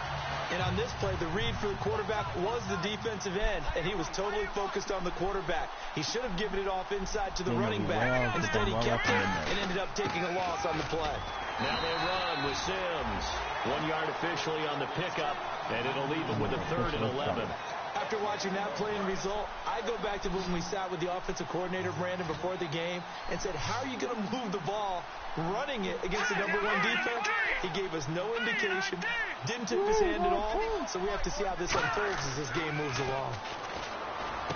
And on this play, the read for the quarterback was the defensive end, and he was totally focused on the quarterback. He should have given it off inside to the running back. Instead, he kept it and ended up taking a loss on the play. Now they run with Sims. 1 yard officially on the pickup, and it'll leave him with a 3rd and 11. After watching that play and result, I go back to when we sat with the offensive coordinator, Brandon, before the game and said, how are you going to move the ball running it against the #1 defense? He gave us no indication, didn't tip his hand at all, so we have to see how this unfolds as this game moves along.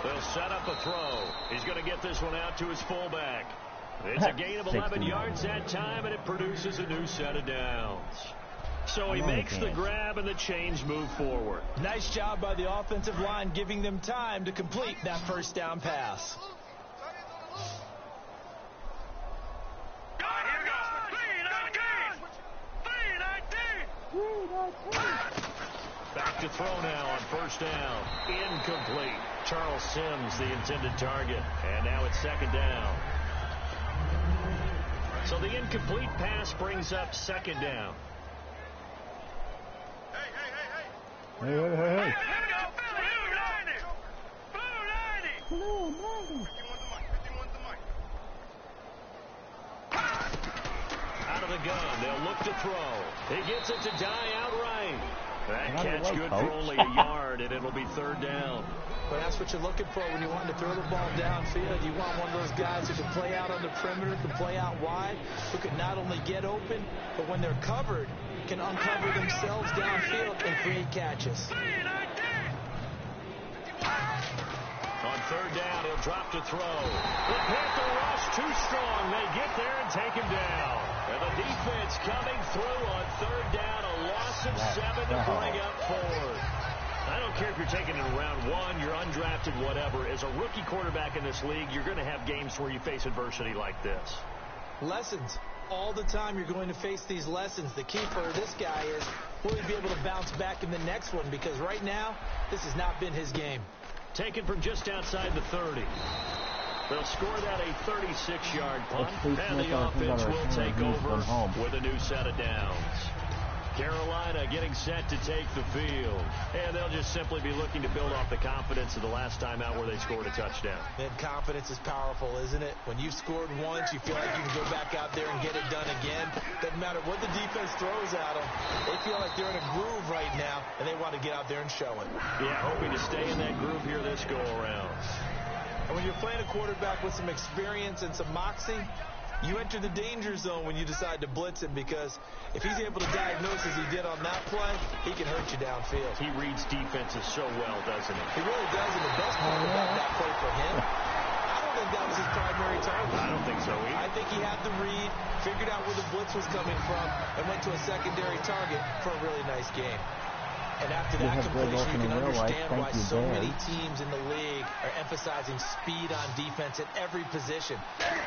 They'll set up a throw. He's going to get this one out to his fullback. It's a gain of 11 yards that time, and it produces a new set of downs. So he makes the grab, and the chains move forward. Nice job by the offensive line, giving them time to complete that first down pass. Back to throw now on first down. Incomplete. Charles Sims, the intended target. And now it's 2nd down. So the incomplete pass brings up 2nd down. Hey. Here we go. Blue 90. Out of the gun. They'll look to throw. He gets it to die outright. That catch good for only a yard, and it'll be 3rd down. But that's what you're looking for when you want to throw the ball downfield. You want one of those guys who can play out on the perimeter, can play out wide, who can not only get open, but when they're covered, can uncover themselves downfield and create catches. On 3rd down, he'll drop to throw. The Panther rush too strong. They get there and take him down. And the defense coming through on 3rd down. A loss of 7 to bring up 4th. I don't care if you're taking it in round 1, you're undrafted, whatever. As a rookie quarterback in this league, you're going to have games where you face adversity like this. Lessons. All the time you're going to face these lessons. The key for this guy is will he be able to bounce back in the next one? Because right now, this has not been his game. Taken from just outside the 30. They'll score that a 36-yard punt, and the offense will take over with a new set of downs. Carolina getting set to take the field, and they'll just simply be looking to build off the confidence of the last time out where they scored a touchdown. And confidence is powerful, isn't it? When you've scored once, you feel like you can go back out there and get it done again. Doesn't matter what the defense throws at them. They feel like they're in a groove right now, and they want to get out there and show it. Yeah, hoping to stay in that groove here this go-around. And when you're playing a quarterback with some experience and some moxie, you enter the danger zone when you decide to blitz him, because if he's able to diagnose as he did on that play, he can hurt you downfield. He reads defenses so well, doesn't he? He really does, and the best part about that play for him, I don't think that was his primary target. I don't think so either. I think he had the read, figured out where the blitz was coming from, and went to a secondary target for a really nice game. And after that completion, you can understand why so many teams in the league are emphasizing speed on defense at every position.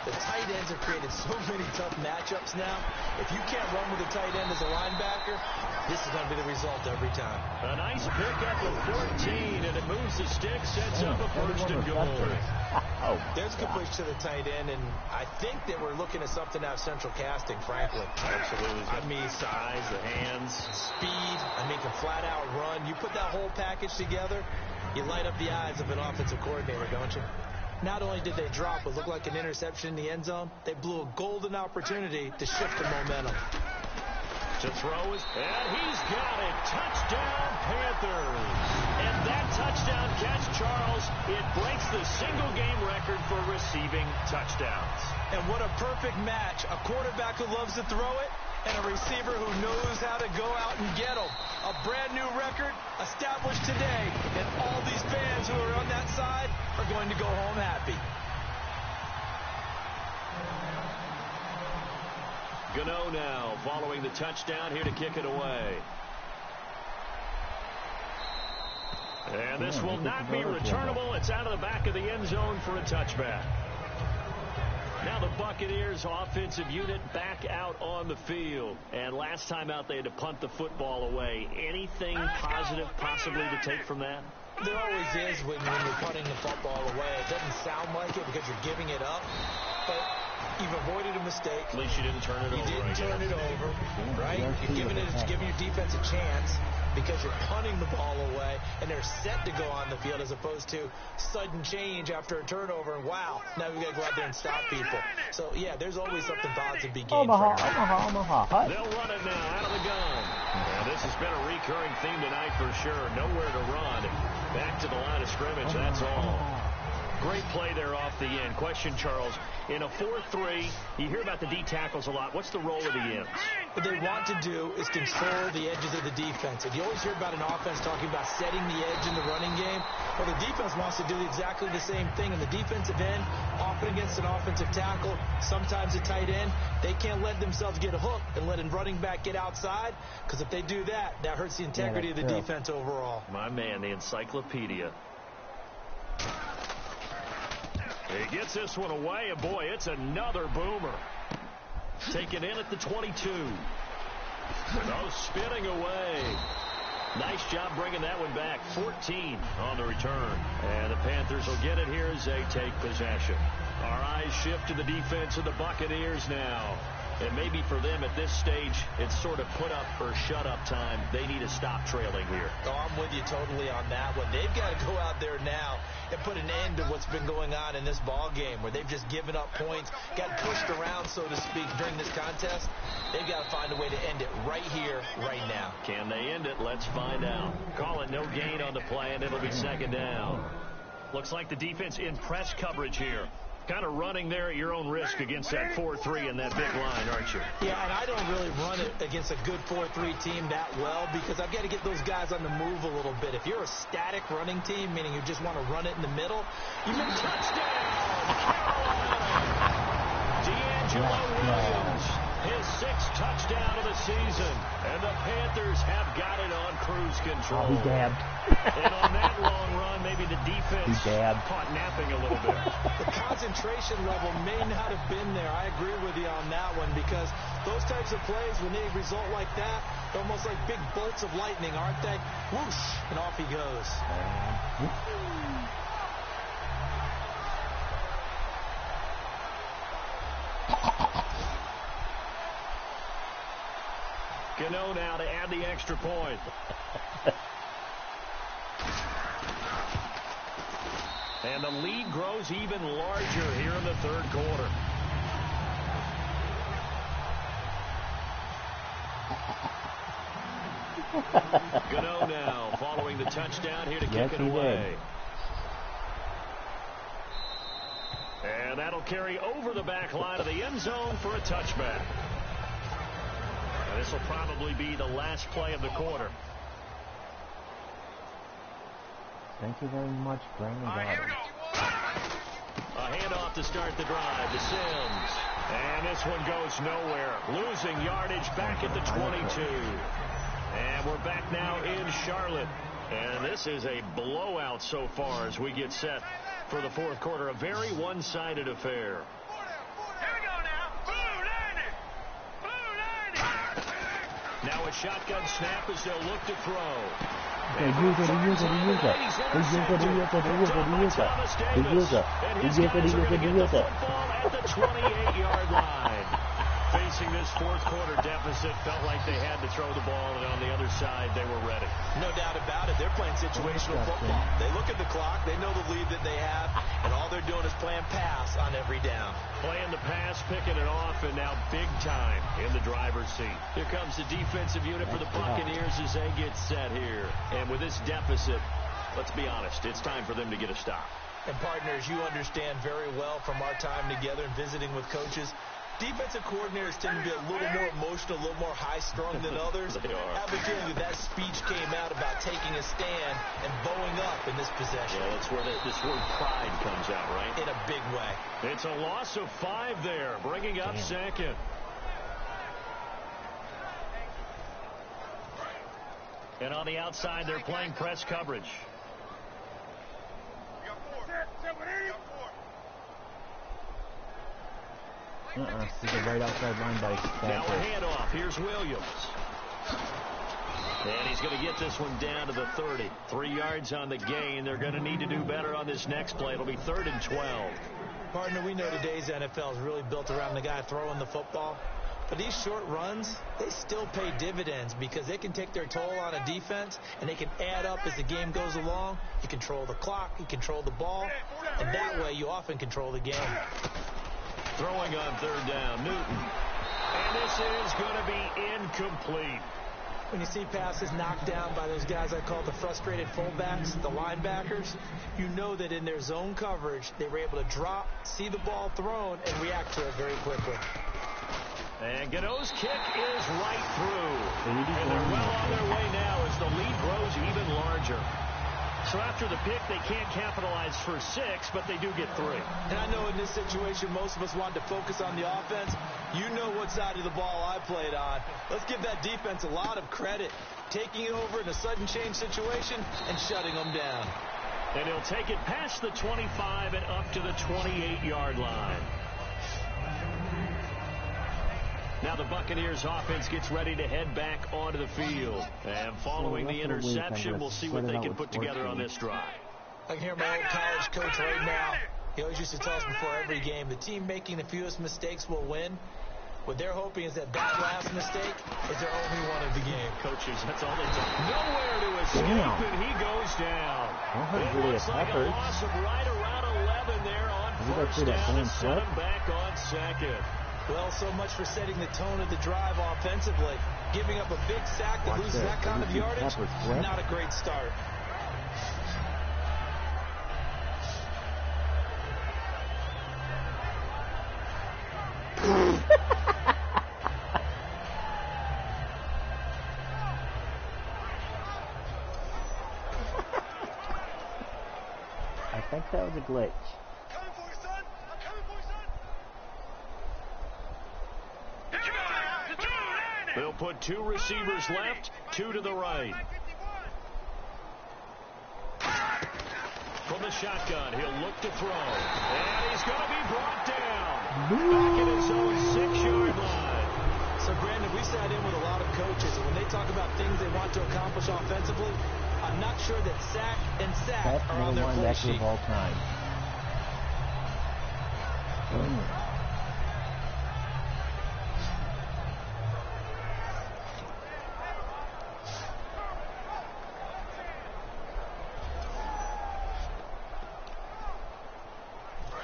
The tight ends have created so many tough matchups now. If you can't run with a tight end as a linebacker, this is going to be the result every time. A nice pickup of 14, and it moves the stick, sets up a first and goal. There's completion to the tight end, and I think that we're looking at something out of central casting, frankly. Absolutely. I mean, size, the hands. Speed. I mean, can flat out run. You put that whole package together, you light up the eyes of an offensive coordinator, don't you? Not only did they drop what looked like an interception in the end zone, they blew a golden opportunity to shift the momentum. To throw is, and he's got it. Touchdown, Panthers. And that touchdown catch, Charles, it breaks the single-game record for receiving touchdowns. And what a perfect match. A quarterback who loves to throw it, and a receiver who knows how to go out and get them. A brand new record established today, and all these fans who are on that side are going to go home happy. Gano now following the touchdown here to kick it away. And this will not be returnable. It's out of the back of the end zone for a touchback. Now the Buccaneers offensive unit back out on the field. And last time out they had to punt the football away. Anything positive possibly to take from that? There always is when you're punting the football away. It doesn't sound like it because you're giving it up. But you've avoided a mistake. At least you didn't turn it over. You didn't turn it over, right? You're giving your defense a chance because you're punting the ball away, and they're set to go on the field as opposed to sudden change after a turnover, and wow, now we've got to go out there and stop people. So, yeah, there's always something positive to be gained. Omaha. They'll run it now out of the gun. And this has been a recurring theme tonight for sure. Nowhere to run. Back to the line of scrimmage, that's all. Great play there off the end. Question, Charles, in a 4-3, you hear about the D tackles a lot. What's the role of the ends? What they want to do is control the edges of the defense. And you always hear about an offense talking about setting the edge in the running game. Well, the defense wants to do exactly the same thing. And the defensive end, often against an offensive tackle, sometimes a tight end, they can't let themselves get hooked and let a running back get outside. Because if they do that, that hurts the integrity of the defense overall. My man, the encyclopedia. He gets this one away, and boy, it's another boomer. Taken in at the 22. Oh, spinning away. Nice job bringing that one back. 14 on the return. And the Panthers will get it here as they take possession. Our eyes shift to the defense of the Buccaneers now. And maybe for them at this stage, it's sort of put up or shut up time. They need to stop trailing here. Oh, I'm with you totally on that one. They've got to go out there now and put an end to what's been going on in this ball game where they've just given up points, got pushed around, so to speak, during this contest. They've got to find a way to end it right here, right now. Can they end it? Let's find out. Call it no gain on the play, and it'll be second down. Looks like the defense in press coverage here. Kind of running there at your own risk against that 4-3 and that big line, aren't you? Yeah, and I don't really run it against a good 4-3 team that well because I've got to get those guys on the move a little bit. If you're a static running team, meaning you just want to run it in the middle, you make touchdown! D'Angelo Williams, his 6th touchdown of the season, and the Panthers have got it on cruise. cruise control. Oh, he dabbed. And on that long run, maybe the defense caught napping a little bit. The concentration level may not have been there. I agree with you on that one, because those types of plays, when they result like that, they're almost like big bolts of lightning, aren't they? Whoosh, and off he goes. Gano now to add the extra point. And the lead grows even larger here in the third quarter. Gano now following the touchdown here to kick it away. And that'll carry over the back line of the end zone for a touchback. This will probably be the last play of the quarter. Thank you very much, Brandon. A handoff to start the drive to Sims. And this one goes nowhere. Losing yardage back at the 22. And we're back now in Charlotte. And this is a blowout so far as we get set for the fourth quarter. A very one-sided affair. Now a shotgun snap as they'll look to throw. Use it. And he's got the football at the 28-yard line. Facing this fourth quarter deficit, felt like they had to throw the ball, and on the other side, they were ready. No doubt about it. They're playing situational football. They look at the clock. They know the lead that they have, and all they're doing is playing pass on every down. Playing the pass, picking it off, and now big time in the driver's seat. Here comes the defensive unit for the Buccaneers as they get set here. And with this deficit, let's be honest, it's time for them to get a stop. And partners, you understand very well from our time together and visiting with coaches, defensive coordinators tend to be a little more emotional, a little more high-strung than others. They are. I have a feeling that speech came out about taking a stand and bowing up in this possession. Yeah, that's where this word pride comes out, right? In a big way. It's a loss of 5 there, bringing up second. And on the outside, they're playing press coverage. He's a right outside linebacker. Now a handoff. Here's Williams. And he's going to get this one down to the 30. 3 yards on the gain. They're going to need to do better on this next play. It'll be 3rd and 12. Partner, we know today's NFL is really built around the guy throwing the football. But these short runs, they still pay dividends because they can take their toll on a defense, and they can add up as the game goes along. You control the clock, you control the ball, and that way you often control the game. Throwing on 3rd down, Newton. And this is going to be incomplete. When you see passes knocked down by those guys I call the frustrated fullbacks, the linebackers, you know that in their zone coverage, they were able to drop, see the ball thrown, and react to it very quickly. And Gano's kick is right through. And they're well on their way now as the lead grows even larger. So after the pick, they can't capitalize for 6, but they do get 3. And I know in this situation, most of us wanted to focus on the offense. You know what side of the ball I played on. Let's give that defense a lot of credit. Taking it over in a sudden change situation and shutting them down. And he'll take it past the 25 and up to the 28-yard line. Now the Buccaneers offense gets ready to head back onto the field. And following the interception, we'll see what they can put together on this drive. I can hear my old college coach right now. He always used to tell us before every game, the team making the fewest mistakes will win. What they're hoping is that last mistake is their only one of the game. Coaches, that's all they do. Nowhere to escape, and he goes down. It looks like a loss of right around 11 there on first down and set him back on second. Well, so much for setting the tone of the drive offensively. Giving up a big sack that loses that kind of yardage, not a great start. I think that was a glitch. They'll put 2 receivers left, 2 to the right. From the shotgun, he'll look to throw. And he's going to be brought down. Back in his own 6-yard line. So, Brandon, we sat in with a lot of coaches, and when they talk about things they want to accomplish offensively, I'm not sure that sack and sack Best are on their play sheet. of all time.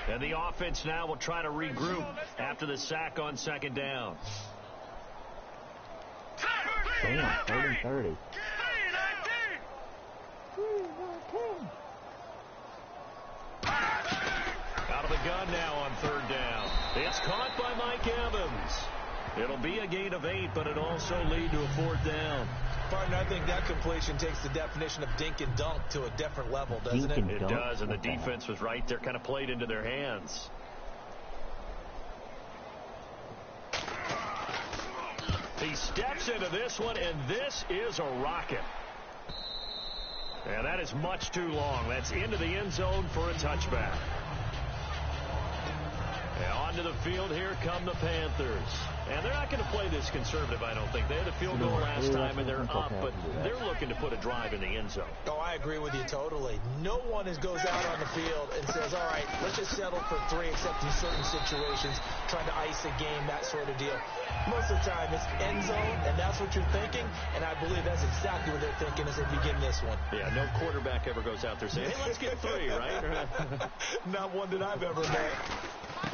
And the offense now will try to regroup after the sack on second down. Damn, 3rd and 30. Out of the gun now on 3rd down. It's caught by Mike Evans. It'll be a gain of 8, but it also lead to a 4th down. Partner, I think that completion takes the definition of dink and dunk to a different level, doesn't it? It does, and the defense was right there, kind of played into their hands. He steps into this one, and this is a rocket. And that is much too long. That's into the end zone for a touchback. And onto the field, here come the Panthers. And they're not going to play this conservative, I don't think. They had a field goal last time, and they're up, but they're looking to put a drive in the end zone. Oh, I agree with you totally. No one goes out on the field and says, all right, let's just settle for 3, except in certain situations, trying to ice a game, that sort of deal. Most of the time, it's end zone, and that's what you're thinking, and I believe that's exactly what they're thinking as they begin this one. Yeah, no quarterback ever goes out there saying, hey, let's get 3, right? Not one that I've ever met.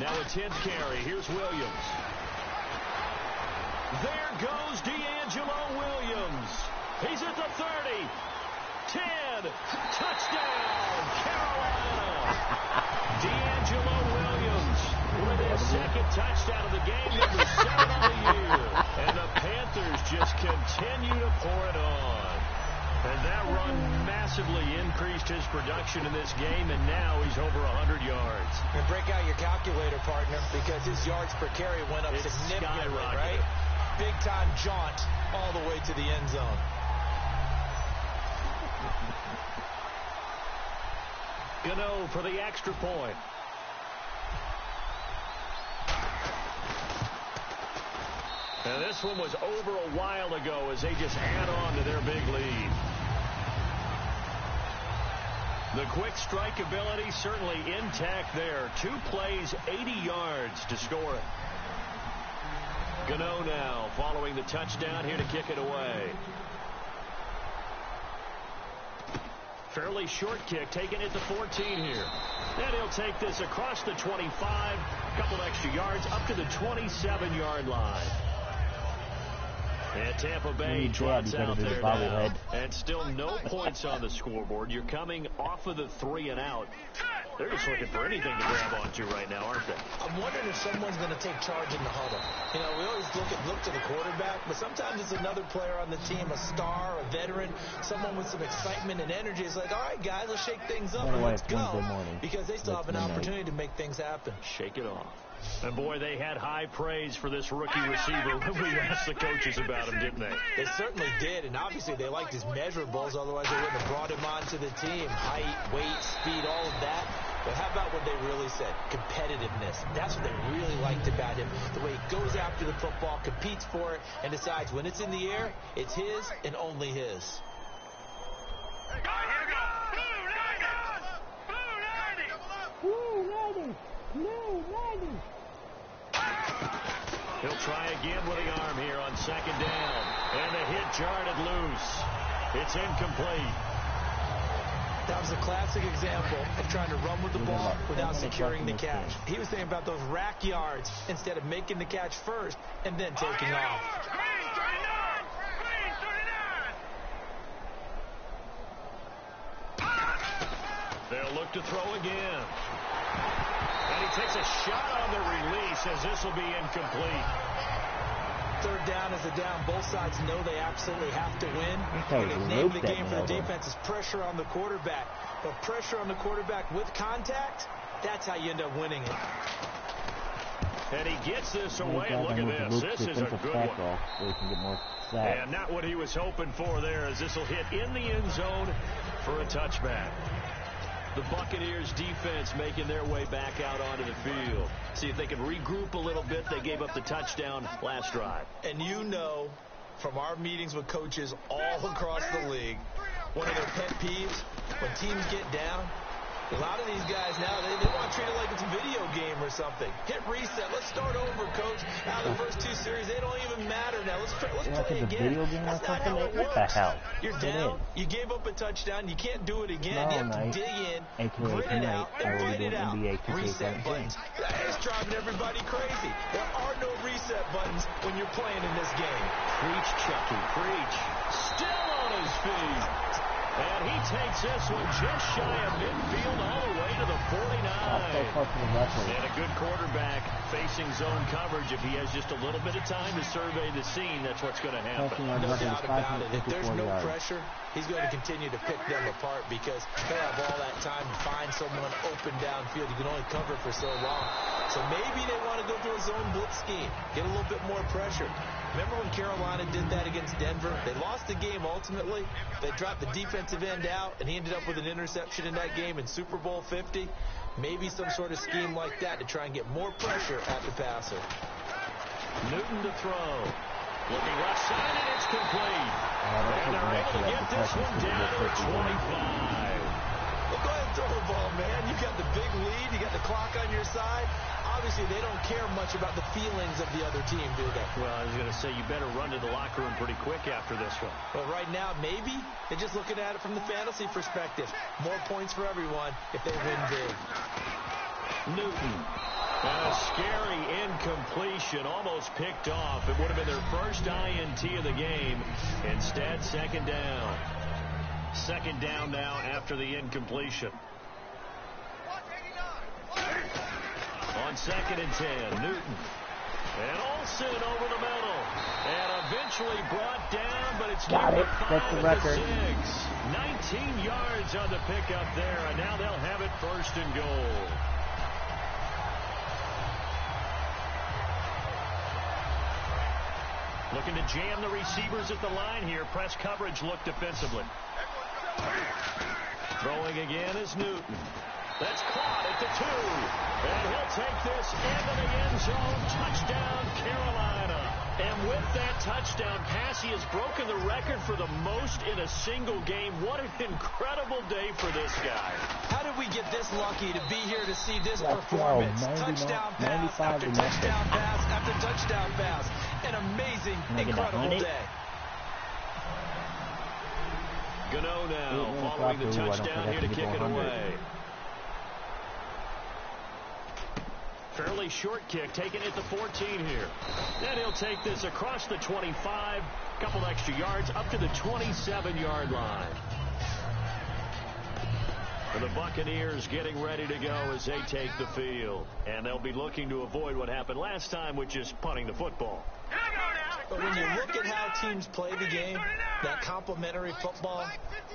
Now a 10th carry. Here's Williams. There goes D'Angelo Williams. He's at the 30. 10. Touchdown, Carolina. D'Angelo Williams with his 2nd touchdown of the game, number 7 on the year. And the Panthers just continue to pour it on. And that run massively increased his production in this game, and now he's over 100 yards. And break out your calculator, partner, because his yards per carry went up significantly, right? Big-time jaunt all the way to the end zone. Gano for the extra point. And this one was over a while ago as they just add on to their big lead. The quick strike ability certainly intact there. 2 plays, 80 yards to score it. Gano now following the touchdown here to kick it away. Fairly short kick, taken at the 14 here. And he'll take this across the 25, a couple extra yards, up to the 27-yard line. And Tampa Bay trots out there now. And still no points on the scoreboard. You're coming off of the 3 and out. They're just looking for anything to grab onto right now, aren't they? I'm wondering if someone's going to take charge in the huddle. You know, we always look to the quarterback, but sometimes it's another player on the team, a star, a veteran, someone with some excitement and energy. It's like, all right, guys, let's shake things up and let's go. Because they still have an opportunity to make things happen. Shake it off. And, boy, they had high praise for this rookie receiver when we asked the coaches about him, didn't they? They certainly did, and obviously they liked his measurables, otherwise they wouldn't have brought him onto the team. Height, weight, speed, all of that. But how about what they really said? Competitiveness. That's what they really liked about him. The way he goes after the football, competes for it, and decides when it's in the air, it's his and only his. He'll try again with the arm here on second down. And the hit jarred loose. It's incomplete. That was a classic example of trying to run with the ball without securing the catch. He was thinking about those rack yards instead of making the catch first and then taking off. They'll look to throw again. And he takes a shot on the release as this will be incomplete. Third down is a down. Both sides know they absolutely have to win. They've named the game for the defense is pressure on the quarterback. But pressure on the quarterback with contact, that's how you end up winning it. And he gets this away. Look at this. This is a good one. And not what he was hoping for there, as this will hit in the end zone for a touchback. The Buccaneers defense making their way back out onto the field. See if they can regroup a little bit. They gave up the touchdown last drive. And you know, from our meetings with coaches all across the league, one of their pet peeves, when teams get down, a lot of these guys now, they want to treat it like it's a video game or something. Hit reset. Let's start over, coach. Now, the first 2 series, they don't even matter now. Let's play again. That's not how it works. What the hell? You're down. You gave up a touchdown. You can't do it again. You have to dig in, grit it out, and fight it out. Reset buttons. It's driving everybody crazy. There are no reset buttons when you're playing in this game. Preach, Chucky, preach. Still on his feet. And he takes this one just shy of midfield all the way to the 49. And a good quarterback facing zone coverage. If he has just a little bit of time to survey the scene, that's what's going to happen. No doubt about it. If there's no pressure, he's going to continue to pick them apart because he'll have all that time to find someone open downfield. You can only cover for so long. So maybe they want to go to a zone blitz scheme, get a little bit more pressure. Remember when Carolina did that against Denver? They lost the game ultimately. They dropped the defensive end out, and he ended up with an interception in that game in Super Bowl 50. Maybe some sort of scheme like that to try and get more pressure at the passer. Newton to throw. Looking left side, and it's complete. And they're able to get this one down to the 25. Well, go ahead and throw the ball, man. You got the big lead. You got the clock on your side. Obviously, they don't care much about the feelings of the other team, do they? Well, I was going to say, you better run to the locker room pretty quick after this one. But right now, maybe they're just looking at it from the fantasy perspective. More points for everyone if they win big. Newton. And a scary incompletion, almost picked off. It would have been their first INT of the game. Instead, second down. Second down now after the incompletion. On 2nd and 10, Newton. And Olsen over the middle. And eventually brought down, but it's got it. That's the record. 19 yards on the pickup there, and now they'll have it 1st and goal. Looking to jam the receivers at the line here. Press coverage look defensively. Throwing again is Newton. That's caught at the 2. And he'll take this into the end zone. Touchdown, Carolina. And with that touchdown pass, he has broken the record for the most in a single game. What an incredible day for this guy. How did we get this lucky to be here to see this performance? Touchdown pass after touchdown pass after touchdown pass. An amazing, incredible day. Gano now following the touchdown here to kick it away. Fairly short kick, taken at the 14 here. Then he'll take this across the 25, couple extra yards, up to the 27-yard line. And the Buccaneers getting ready to go as they take the field. And they'll be looking to avoid what happened last time, which is punting the football. But when you look at how teams play the game, that complementary football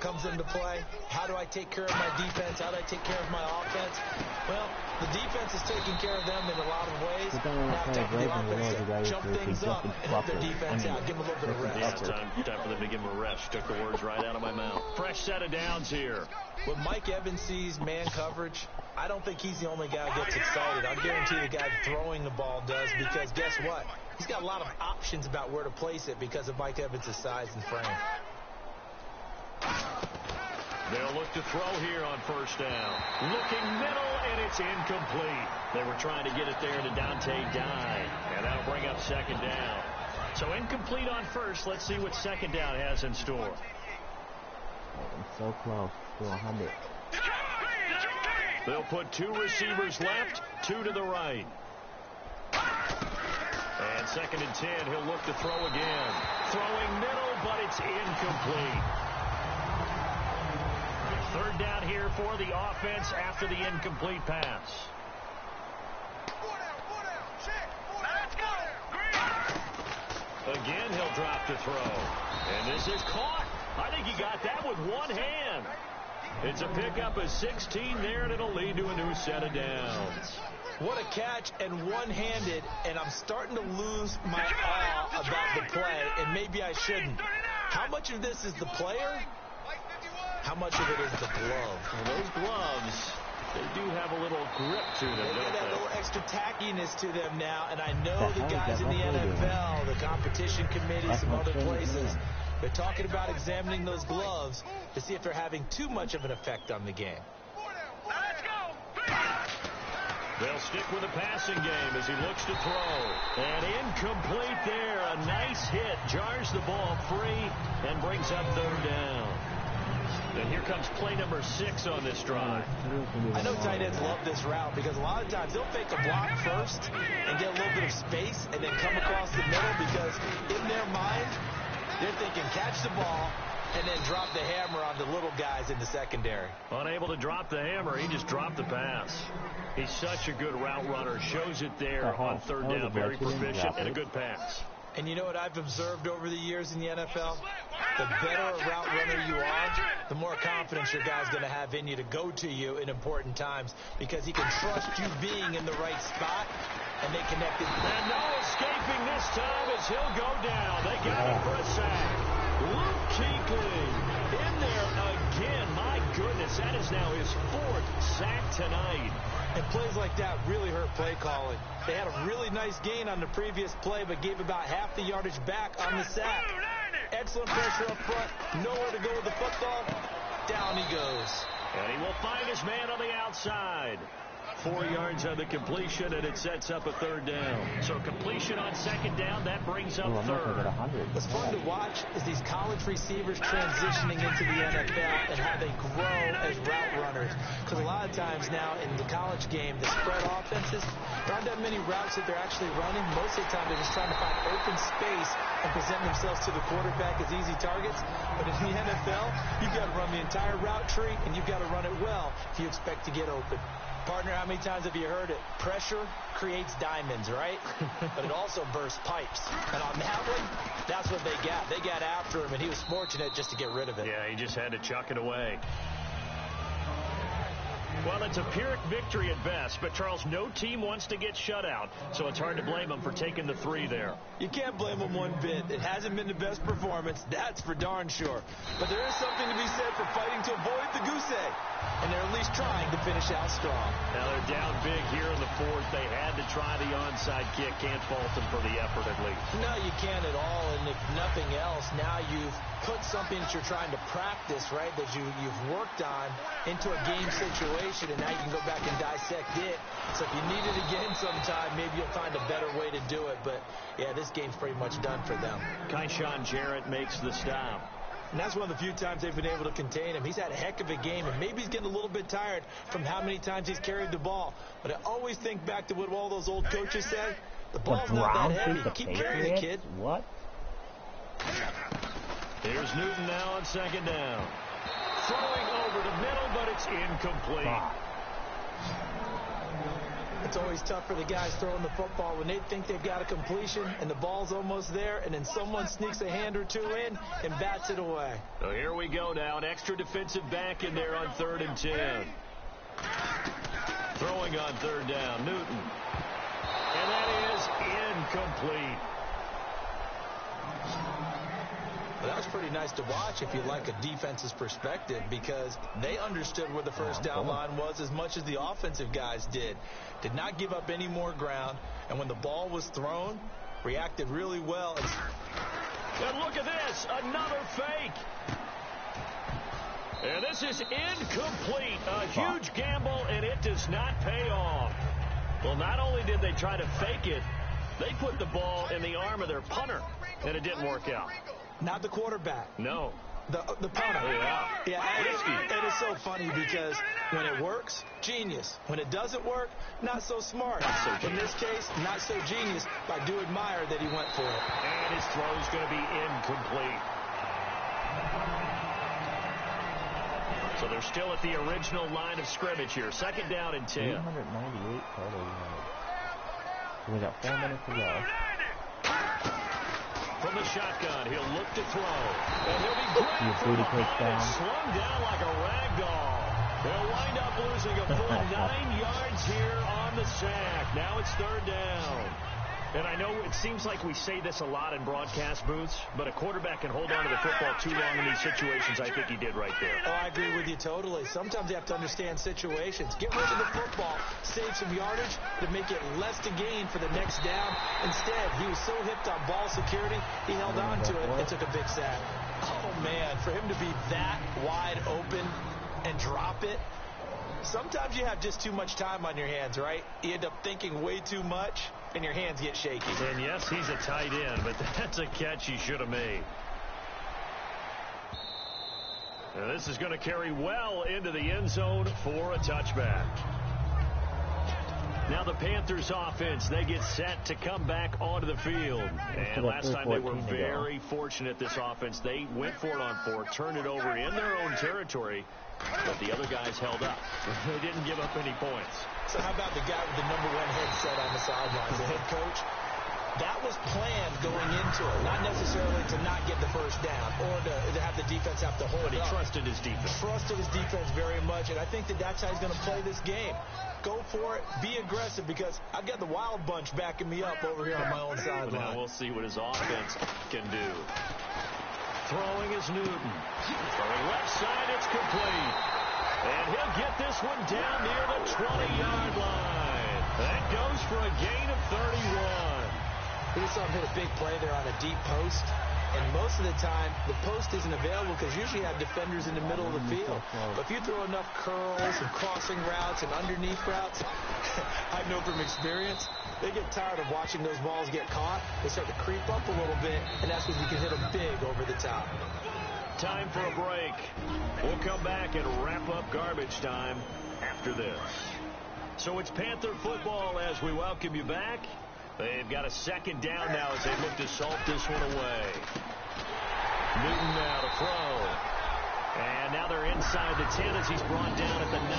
comes into play. How do I take care of my defense? How do I take care of my offense? Well, the defense is taking care of them in a lot of ways. Now time for the offense to jump things up and help their defense out. Give them a little bit of rest. Yeah, time for them to give them a rest. Took the words right out of my mouth. Fresh set of downs here. When Mike Evans sees man coverage, I don't think he's the only guy who gets excited. I guarantee the guy throwing the ball does, because guess what? He's got a lot of options about where to place it because of Mike Evans' size and frame. They'll look to throw here on 1st down. Looking middle, and it's incomplete. They were trying to get it there to Dante Dye, and that'll bring up 2nd down. So incomplete on 1st. Let's see what 2nd down has in store. So close to 100. They'll put 2 receivers left, 2 to the right. And 2nd and 10, he'll look to throw again. Throwing middle, but it's incomplete. 3rd down here for the offense after the incomplete pass. Again, he'll drop to throw. And this is caught. I think he got that with one hand. It's a pickup of 16 there, and it'll lead to a new set of downs. What a catch, and one-handed, and I'm starting to lose my awe about the play, and maybe I shouldn't. How much of this is the player? how much of it is the glove? Well, those gloves, they do have a little grip to them, They don't get that they? little extra tackiness to them now, and I know What the the hell is guys in that the buffalo doing? NFL, the competition committee, That's some not other showing places, him. they're talking about examining those gloves to see if they're having too much of an effect on the game. Let's go. They'll stick with the passing game as he looks to throw. And incomplete there. A nice hit. Jars the ball free and brings up third down. And here comes play number 6 on this drive. I know tight ends love this route because a lot of times they'll fake a block first and get a little bit of space and then come across the middle because in their mind, they're thinking catch the ball and then drop the hammer on the little guys in the secondary. Unable to drop the hammer, he just dropped the pass. He's such a good route runner. Shows it there on third down. Very proficient and a good pass. And you know what I've observed over the years in the NFL? The better a route runner you are, the more confidence your guy's going to have in you to go to you in important times because he can trust you being in the right spot, and they connected. And no escaping this time as he'll go down. They got him for a sack. Luke Kuechly in there again. My goodness, that is now his 4th sack tonight. And plays like that really hurt play calling. They had a really nice gain on the previous play, but gave about half the yardage back on the sack. Excellent pressure up front. Nowhere to go with the football. Down he goes. And he will find his man on the outside. 4 yards on the completion, and it sets up a third down. So completion on second down, that brings up third. What's fun to watch is these college receivers transitioning into the NFL and how they grow as route runners. Because a lot of times now in the college game, the spread offenses, there aren't that many routes that they're actually running. Most of the time, they're just trying to find open space and present themselves to the quarterback as easy targets. But in the NFL, you've got to run the entire route tree, and you've got to run it well if you expect to get open. Partner, how many times have you heard it? Pressure creates diamonds, right? But it also bursts pipes. And on that one, that's what they got. They got after him, and he was fortunate just to get rid of it. Yeah, he just had to chuck it away. Well, it's a Pyrrhic victory at best, but Charles, no team wants to get shut out, so it's hard to blame them for taking the 3 there. You can't blame them one bit. It hasn't been the best performance, that's for darn sure. But there is something to be said for fighting to avoid the goose egg. And they're at least trying to finish out strong. Now they're down big here in the 4th. They had to try the onside kick. Can't fault them for the effort at least. No, you can't at all. And if nothing else, now you've put something that you're trying to practice, right, that you've worked on into a game situation, and now you can go back and dissect it. So if you need it again sometime, maybe you'll find a better way to do it. But, yeah, this game's pretty much done for them. Kyshawn Jarrett makes the stop. And that's one of the few times they've been able to contain him. He's had a heck of a game, and maybe he's getting a little bit tired from how many times he's carried the ball. But I always think back to what all those old coaches said. The ball's not that heavy. Keep carrying it, kid. What? Here's Newton now on second down. Throwing over the middle, but it's incomplete. It's always tough for the guys throwing the football when they think they've got a completion and the ball's almost there, and then someone sneaks a hand or two in and bats it away. So here we go now. An extra defensive back in there on 3rd and 10. Throwing on third down, Newton. And that is incomplete. Well, that was pretty nice to watch if you like a defense's perspective, because they understood where the first down line was as much as the offensive guys did. Did not give up any more ground, and when the ball was thrown, reacted really well. And look at this, another fake. And this is incomplete. A huge gamble, and it does not pay off. Well, not only did they try to fake it, they put the ball in the arm of their punter, and it didn't work out. Not the quarterback. No. The punter. Yeah. It is so funny because when it works, genius. When it doesn't work, not so smart. In this case, not so genius, but I do admire that he went for it. And his throw is going to be incomplete. So they're still at the original line of scrimmage here. Second down and 10. 398 total yards. We got 4 minutes to go. From the shotgun, he'll look to throw. And he'll be grabbed from behind and slung down like a rag doll. They'll wind up losing a full 9 yards here on the sack. Now it's third down. And I know it seems like we say this a lot in broadcast booths, but a quarterback can hold on to the football too long in these situations. I think he did right there. Oh, I agree with you totally. Sometimes you have to understand situations. Get rid of the football, save some yardage to make it less to gain for the next down. Instead, he was so hipped on ball security, he held on to it and took a big sack. Oh, man, for him to be that wide open and drop it. Sometimes you have just too much time on your hands, right? You end up thinking way too much, and your hands get shaky. And yes, he's a tight end, but that's a catch he should have made. Now this is going to carry well into the end zone for a touchback. Now the Panthers offense, they get set to come back onto the field. And last time they were very fortunate, this offense. They went for it on 4, turned it over in their own territory, but the other guys held up. They didn't give up any points. So how about the guy with the #1 headset on the sidelines, the head coach? That was planned going into it, not necessarily to not get the first down or to have the defense have to hold But he up. trusted his defense. Trusted his defense very much, and I think that's how he's going to play this game. Go for it, be aggressive, because I've got the wild bunch backing me up over here on my own sideline. Now we'll see what his offense can do. Throwing is Newton. Throwing left side, it's complete. And he'll get this one down near the 20-yard line. That goes for a gain of 31. We just saw him hit a big play there on a deep post. And most of the time, the post isn't available because usually you have defenders in the middle of the field. But if you throw enough curls and crossing routes and underneath routes, I know from experience, they get tired of watching those balls get caught. They start to creep up a little bit, and that's when you can hit them big over the top. Time for a break. We'll come back and wrap up garbage time after this. So it's Panther football as we welcome you back. They've got a second down now as they look to salt this one away. Newton now to throw. And now they're inside the 10 as he's brought down at the 9.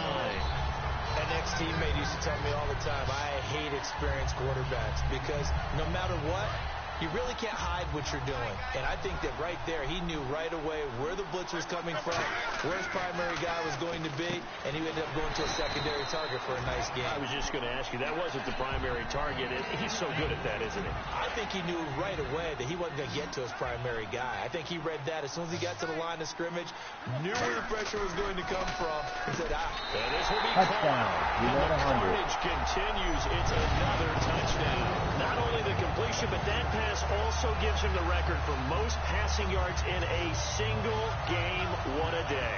An ex-teammate used to tell me all the time, I hate experienced quarterbacks because no matter what, you really can't hide what you're doing. And I think that right there, he knew right away where the blitz was coming from, where his primary guy was going to be, and he ended up going to a secondary target for a nice game. I was just going to ask you, that wasn't the primary target. He's so good at that, isn't he? I think he knew right away that he wasn't going to get to his primary guy. I think he read that as soon as he got to the line of scrimmage, knew where the pressure was going to come from, and said, And this will be touchdown. And the carnage continues. It's another touchdown. Not only the completion, but that pass also gives him the record for most passing yards in a single game. What a day.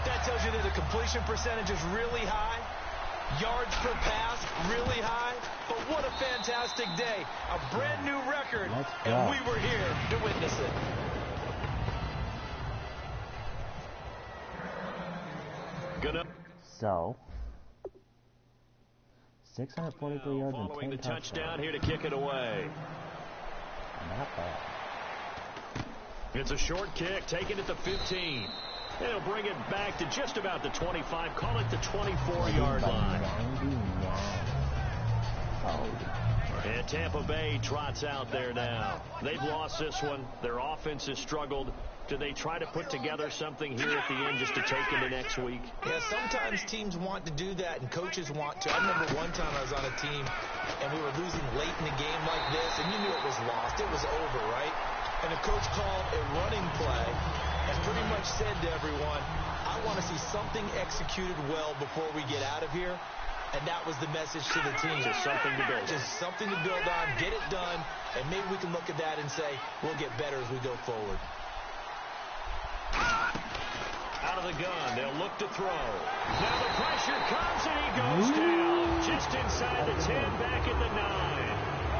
That tells you that the completion percentage is really high. Yards per pass, really high. But what a fantastic day. A brand new record, and we were here to witness it. So, 643 yards and 10 following the touchdowns. touchdown here to kick it away. Not bad. It's a short kick, taken at the 15. They'll bring it back to just about the 25. Call it the 24-yard line. 99. Oh. And Tampa Bay trots out there now. They've lost this one. Their offense has struggled. Do they try to put together something here at the end just to take into next week? Yeah, sometimes teams want to do that, and coaches want to. I remember one time I was on a team, and we were losing late in the game like this, and you knew it was lost. It was over, right? And the coach called a running play and pretty much said to everyone, I want to see something executed well before we get out of here. And that was the message to the team. Just something to build on. Just something to build on, get it done, and maybe we can look at that and say, we'll get better as we go forward. Out of the gun, they'll look to throw. Now the pressure comes, and he goes down. Just inside the 10, back at the 9.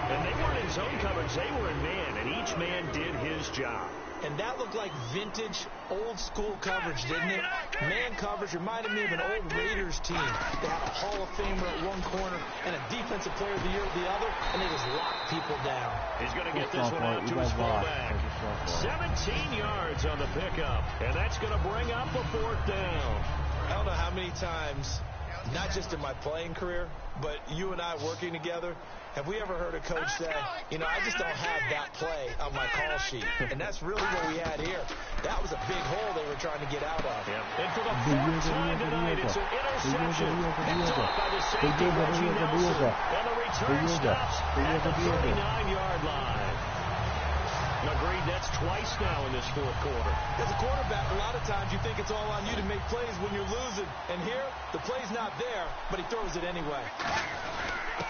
And they weren't in zone coverage, they were in man, and each man did his job. And that looked like vintage, old-school coverage, didn't it? Man coverage reminded me of an old Raiders team. They had a Hall of Famer at one corner and a Defensive Player of the Year at the other, and they just locked people down. He's going to get this one out to his fullback. 17 yards on the pickup, and that's going to bring up a 4th down. I don't know how many times not just in my playing career, but you and I working together, have we ever heard a coach say, you know, I just don't have that play on my call sheet? And that's really what we had here. That was a big hole they were trying to get out of. Yeah. And for the fourth time tonight, it's an interception. Picked off by the safety, Reggie Nelson. And the return stops at the 39-yard line. Agreed, that's twice now in this fourth quarter. As a quarterback, a lot of times you think it's all on you to make plays when you're losing. And here, the play's not there, but he throws it anyway.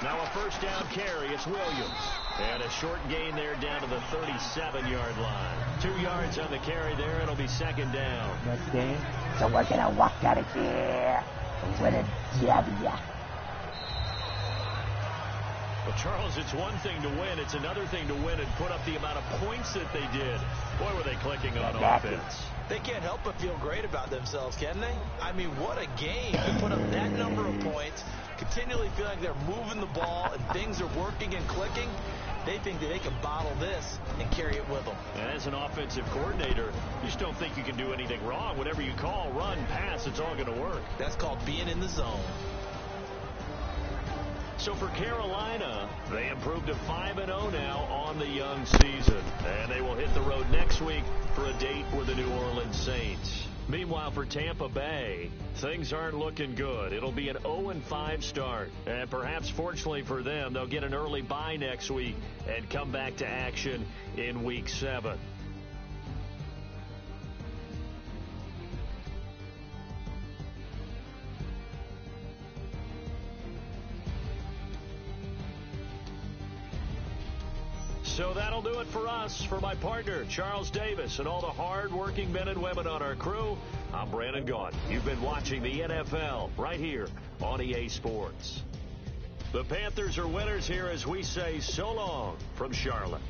Now a first down carry. It's Williams. And a short gain there down to the 37-yard line. 2 yards on the carry there. It'll be second down. Next game. So we're going to walk out of here with a W. Well, Charles, it's one thing to win. It's another thing to win and put up the amount of points that they did. Boy, were they clicking on offense. They can't help but feel great about themselves, can they? I mean, what a game to put up that number of points, continually feeling like they're moving the ball and things are working and clicking. They think that they can bottle this and carry it with them. And as an offensive coordinator, you just don't think you can do anything wrong. Whatever you call, run, pass, it's all going to work. That's called being in the zone. So for Carolina, they improved to 5-0 now on the young season. And they will hit the road next week for a date with the New Orleans Saints. Meanwhile, for Tampa Bay, things aren't looking good. It'll be an 0-5 start. And perhaps fortunately for them, they'll get an early bye next week and come back to action in Week 7. So that'll do it for us. For my partner, Charles Davis, and all the hard-working men and women on our crew, I'm Brandon Gaudin. You've been watching the NFL right here on EA Sports. The Panthers are winners here as we say so long from Charlotte.